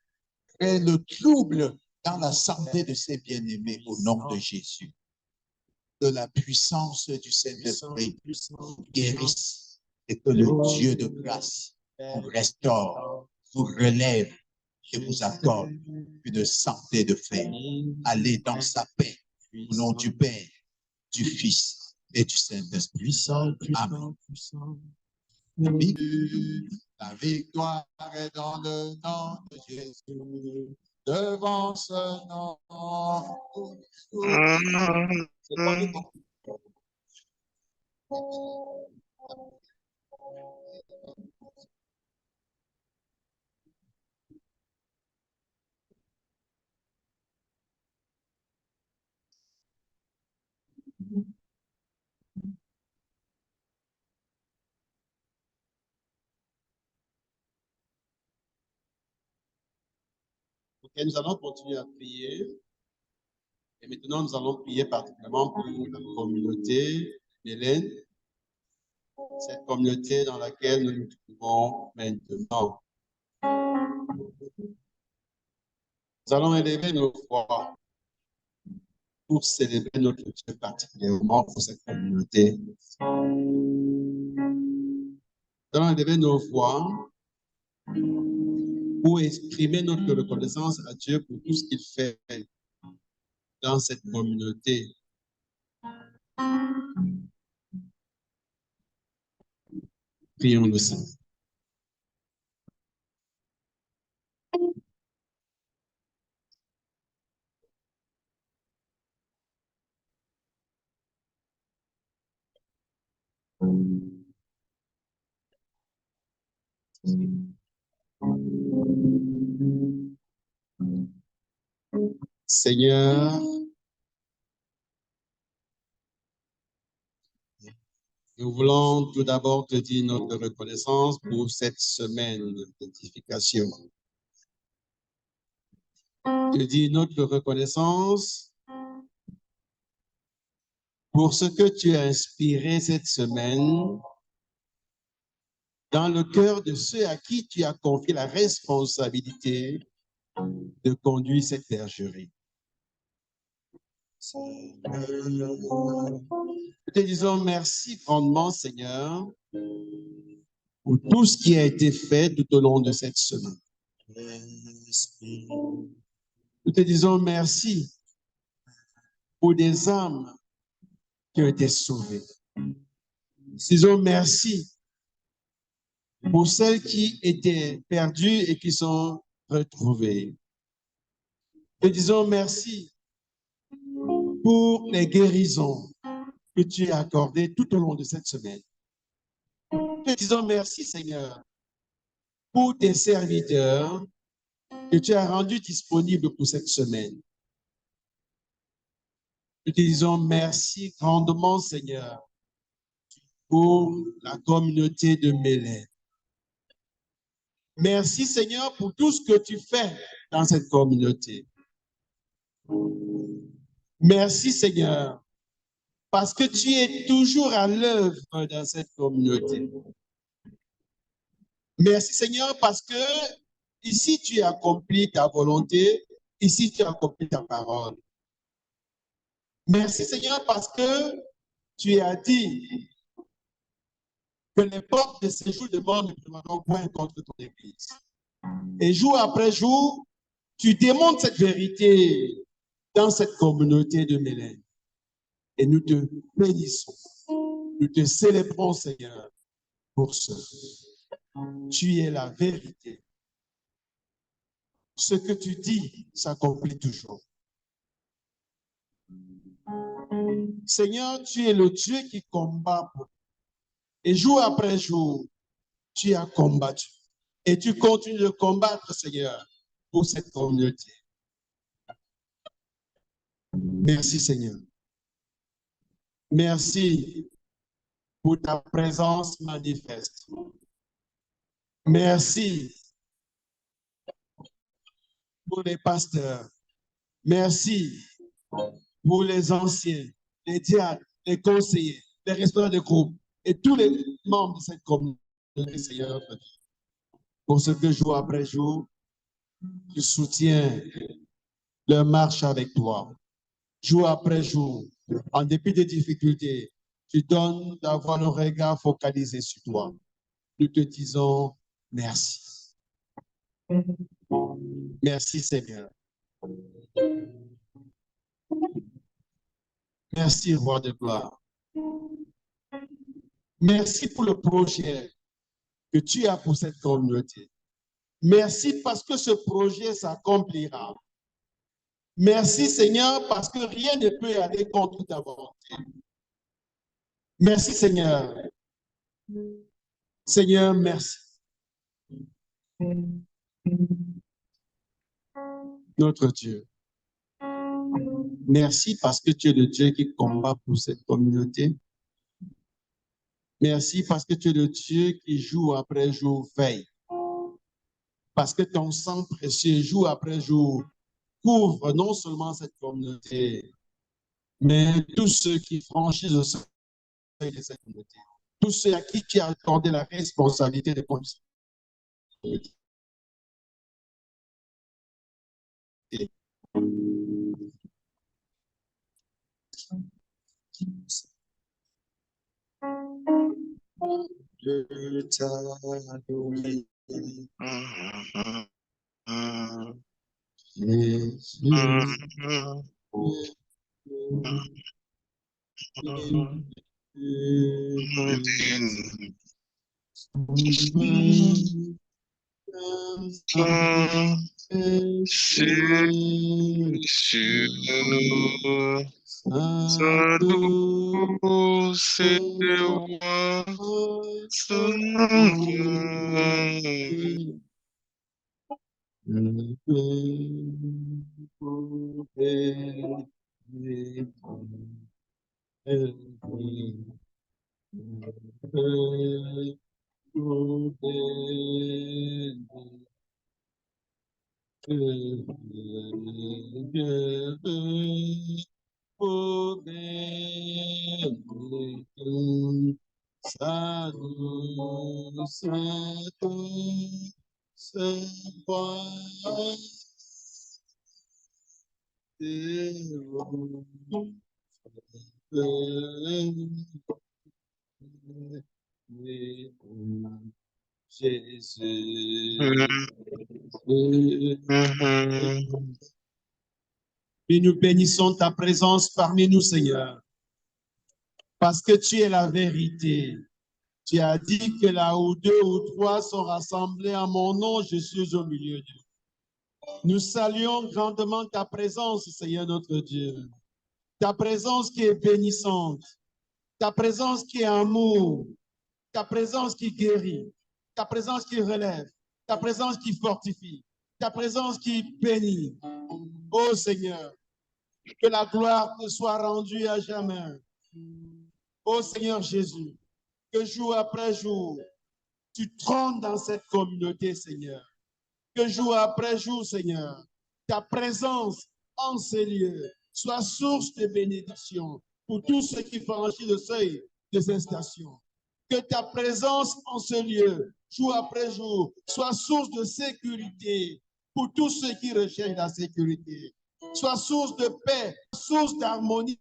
crée le trouble dans la santé de ces bien-aimés au nom de Jésus. Que la puissance du Saint-Esprit guérisse et que le Dieu de grâce vous restaure, vous relève et vous accorde une santé de fer. Allez dans sa paix au nom du Père, du Fils et du Saint-Esprit. Amen. La victoire est dans le nom de Jésus. Devant ce nom. C'est quoi le nom? Ok, nous allons continuer à prier. Et maintenant, nous allons prier particulièrement pour la communauté d'Hélène, cette communauté dans laquelle nous nous trouvons maintenant. Nous allons élever nos voix pour célébrer notre Dieu particulièrement pour cette communauté. Nous allons élever nos voix pour exprimer notre reconnaissance à Dieu pour tout ce qu'il fait dans cette communauté. Prions le Seigneur. Seigneur, nous voulons tout d'abord te dire notre reconnaissance pour cette semaine d'édification. Te dire notre reconnaissance pour ce que tu as inspiré cette semaine dans le cœur de ceux à qui tu as confié la responsabilité de conduire cette bergerie. Nous te disons merci grandement, Seigneur, pour tout ce qui a été fait tout au long de cette semaine. Nous te disons merci pour des âmes qui ont été sauvées. Nous te disons merci pour celles qui étaient perdues et qui sont retrouvées. Nous te disons merci pour les guérisons que tu as accordées tout au long de cette semaine. Nous te disons merci, Seigneur, pour tes serviteurs que tu as rendus disponibles pour cette semaine. Nous te disons merci grandement, Seigneur, pour la communauté de Mélène. Merci, Seigneur, pour tout ce que tu fais dans cette communauté. Merci, Seigneur, parce que tu es toujours à l'œuvre dans cette communauté. Merci, Seigneur, parce que ici, tu as accompli ta volonté, ici, tu as accompli ta parole. Merci, Seigneur, parce que tu as dit que les portes de séjour de mort ne prévaudront point contre ton Église. Et jour après jour, tu démontres cette vérité dans cette communauté de Mélène. Et nous te bénissons. Nous te célébrons, Seigneur, pour ce. Tu es la vérité. Ce que tu dis s'accomplit toujours. Seigneur, tu es le Dieu qui combat. Et jour après jour, tu as combattu. Et tu continues de combattre, Seigneur, pour cette communauté. Merci, Seigneur. Merci pour ta présence manifeste. Merci pour les pasteurs. Merci pour les anciens, les diacres, les conseillers, les responsables de groupe et tous les membres de cette communauté, Seigneur, pour ce que jour après jour, tu soutiens leur marche avec toi. Jour après jour, en dépit des difficultés, tu donnes d'avoir le regard focalisé sur toi. Nous te disons merci. Merci, Seigneur. Merci, Roi de gloire. Merci pour le projet que tu as pour cette communauté. Merci parce que ce projet s'accomplira. Merci Seigneur parce que rien ne peut aller contre ta volonté. Merci Seigneur. Seigneur, merci. Notre Dieu. Merci parce que tu es le Dieu qui combat pour cette communauté. Merci parce que tu es le Dieu qui jour après jour veille. Parce que ton sang précieux jour après jour couvre non seulement cette communauté, mais tous ceux qui franchissent le seuil de cette communauté. Tous ceux à qui tu as accordé la responsabilité de conduire. Je t'adore, Et nous bénissons ta présence parmi nous, Seigneur, parce que tu es la vérité. Tu as dit que là où 2 ou 3 sont rassemblés en mon nom, je suis au milieu d'eux. Nous saluons grandement ta présence, Seigneur notre Dieu. Ta présence qui est bénissante, ta présence qui est amour, ta présence qui guérit, ta présence qui relève, ta présence qui fortifie, ta présence qui bénit. Ô Seigneur, que la gloire te soit rendue à jamais. Ô Seigneur Jésus, que jour après jour, tu trônes dans cette communauté, Seigneur. Que jour après jour, Seigneur, ta présence en ces lieux soit source de bénédiction pour tous ceux qui franchissent le seuil de ces stations. Que ta présence en ce lieu, jour après jour, soit source de sécurité pour tous ceux qui recherchent la sécurité. Soit source de paix, source d'harmonie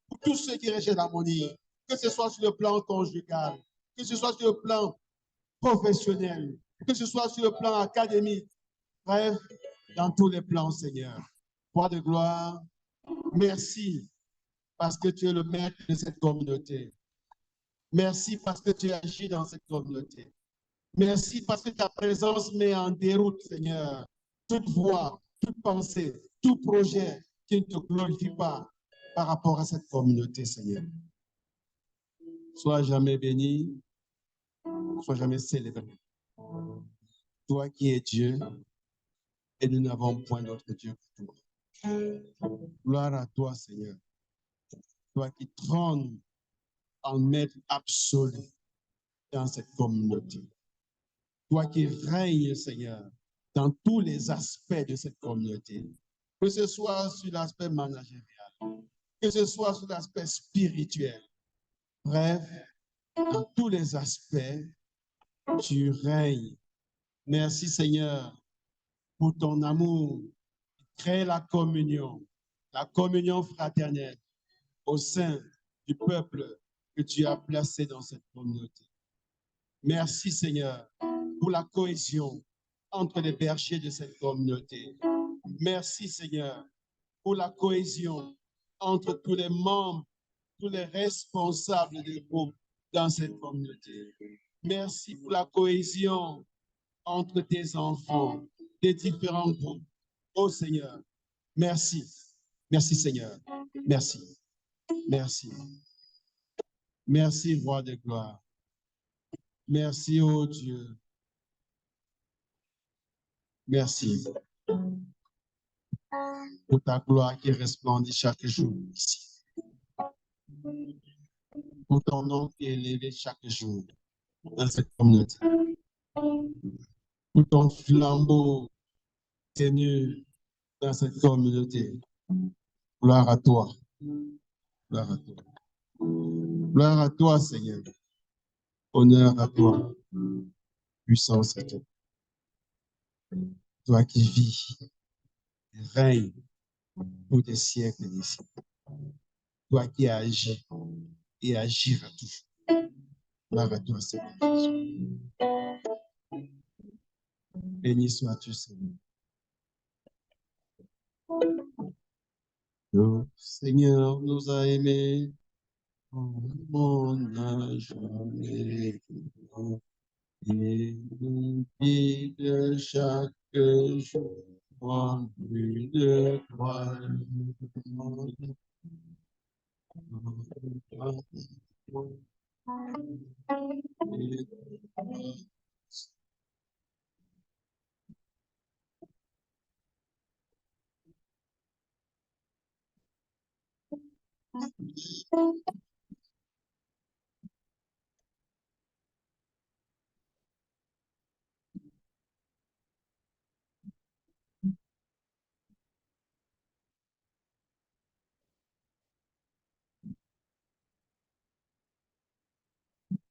pour tous ceux qui recherchent l'harmonie. Que ce soit sur le plan conjugal, que ce soit sur le plan professionnel, que ce soit sur le plan académique, bref, dans tous les plans, Seigneur. Roi de gloire, merci parce que tu es le maître de cette communauté. Merci parce que tu agis dans cette communauté. Merci parce que ta présence met en déroute, Seigneur, toute voix, toute pensée, tout projet qui ne te glorifie pas par rapport à cette communauté, Seigneur. Sois jamais béni, sois jamais célébré. Toi qui es Dieu, et nous n'avons point d'autre Dieu que toi. Gloire à toi, Seigneur. Toi qui trônes en maître absolu dans cette communauté. Toi qui règnes, Seigneur, dans tous les aspects de cette communauté. Que ce soit sur l'aspect managérial, que ce soit sur l'aspect spirituel. Bref, dans tous les aspects, tu règnes. Merci, Seigneur, pour ton amour. Crée la communion fraternelle au sein du peuple que tu as placé dans cette communauté. Merci, Seigneur, pour la cohésion entre les bergers de cette communauté. Merci, Seigneur, pour la cohésion entre tous les membres, tous les responsables des groupes dans cette communauté. Merci pour la cohésion entre tes enfants, des différents groupes. Oh Seigneur, merci. Merci Seigneur. Merci. Merci. Merci, Roi de gloire. Merci, oh Dieu. Merci pour ta gloire qui resplendit chaque jour ici. Pour ton nom qui est élevé chaque jour dans cette communauté. Pour ton flambeau tenu dans cette communauté. Gloire à toi. Gloire à toi. Gloire à toi, Seigneur. Honneur à toi. Puissance à toi. Toi qui vis, règne pour des siècles et des siècles. Toi qui agis et agiras toujours. Gloire à toi, Seigneur. Béni sois-tu, Seigneur. Le Seigneur nous a aimés. On n'a jamais vu. Et nous guide chaque jour en vue de toi.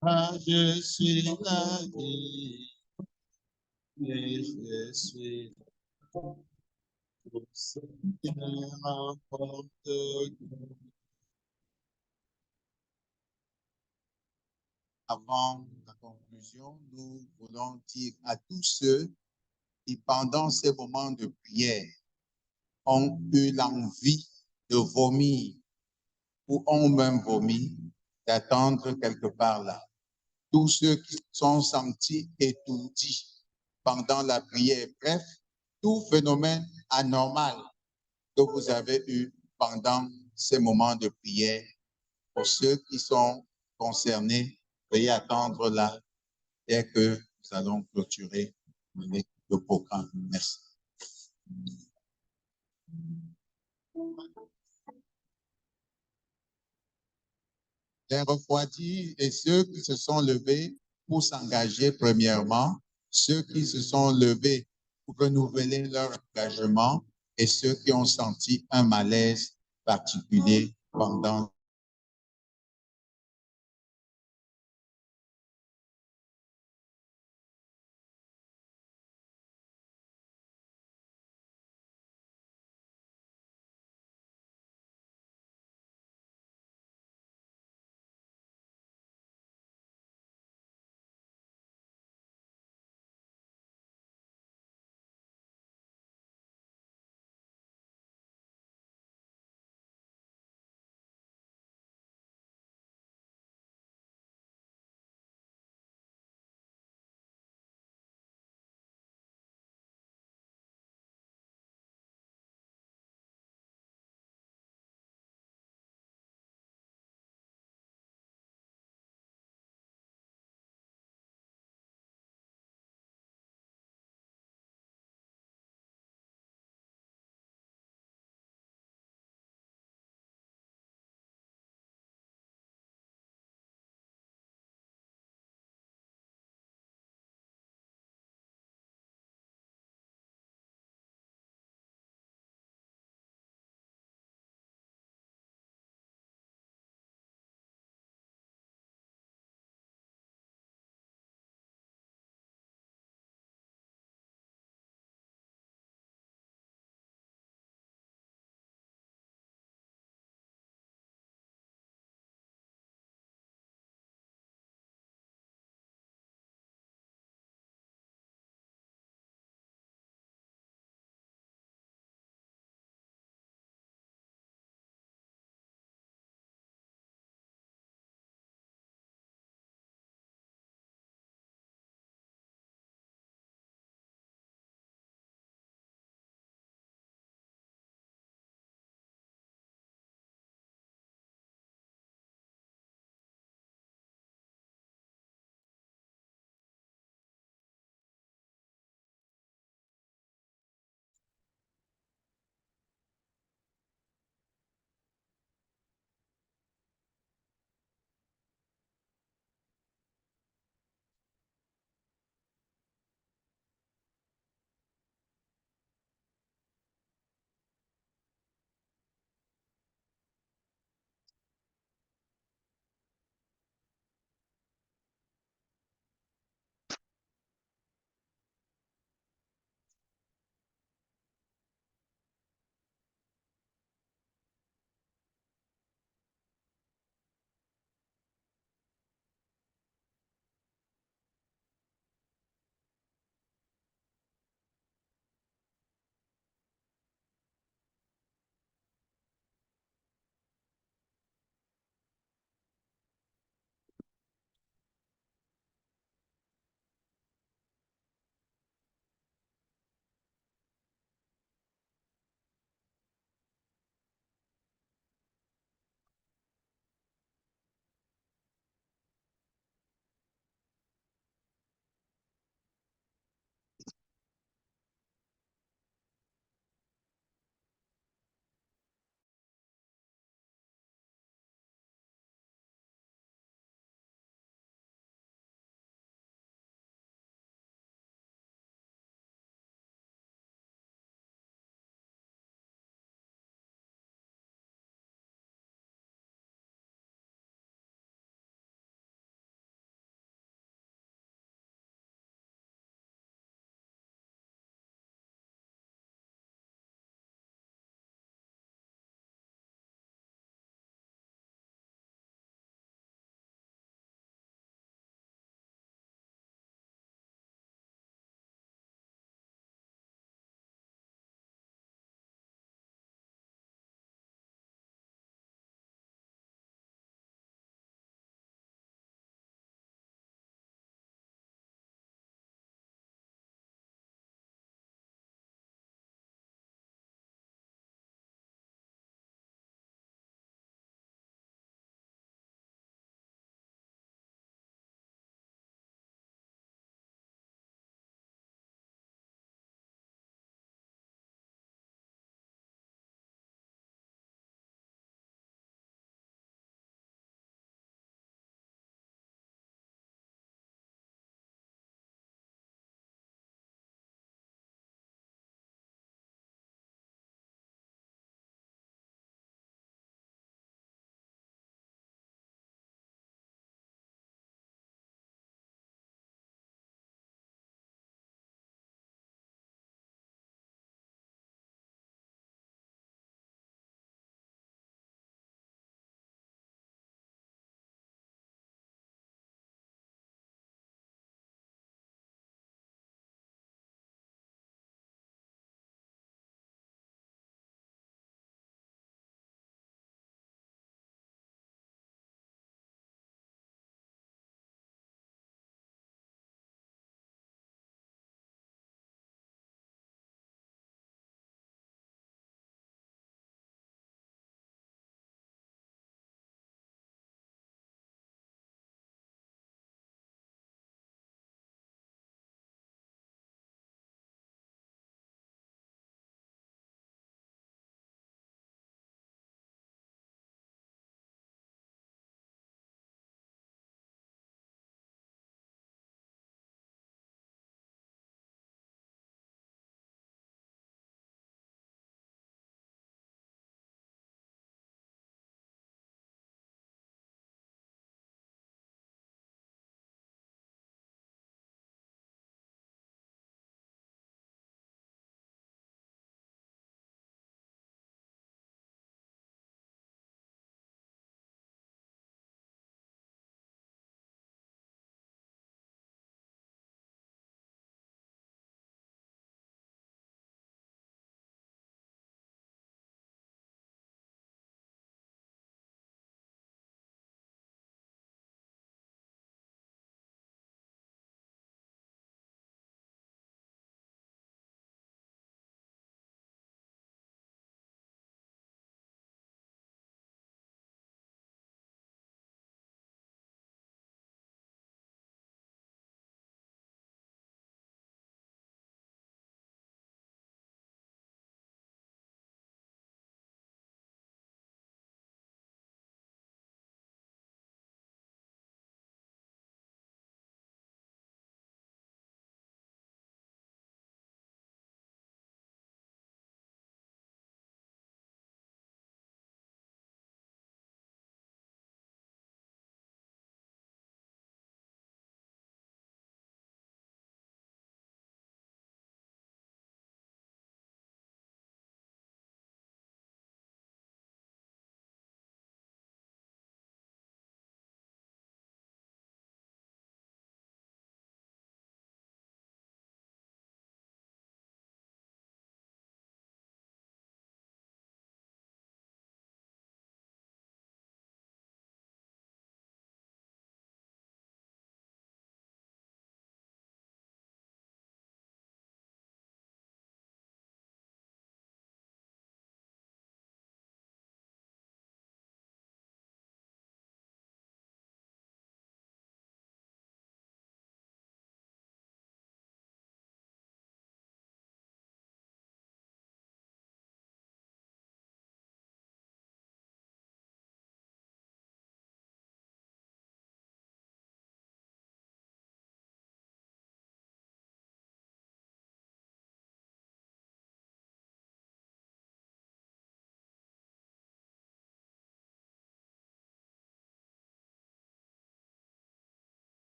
Ah, je suis la vie, et je suis le Seigneur emporte. Avant la conclusion, nous voulons dire à tous ceux qui, pendant ces moments de prière, ont eu l'envie de vomir ou ont même vomi, d'attendre quelque part là. Tous ceux qui sont sentis étourdis pendant la prière, bref, tout phénomène anormal que vous avez eu pendant ces moments de prière, pour ceux qui sont concernés, veuillez attendre là dès que nous allons clôturer le programme. Merci. Les refroidis et ceux qui se sont levés pour s'engager premièrement, ceux qui se sont levés pour renouveler leur engagement et ceux qui ont senti un malaise particulier pendant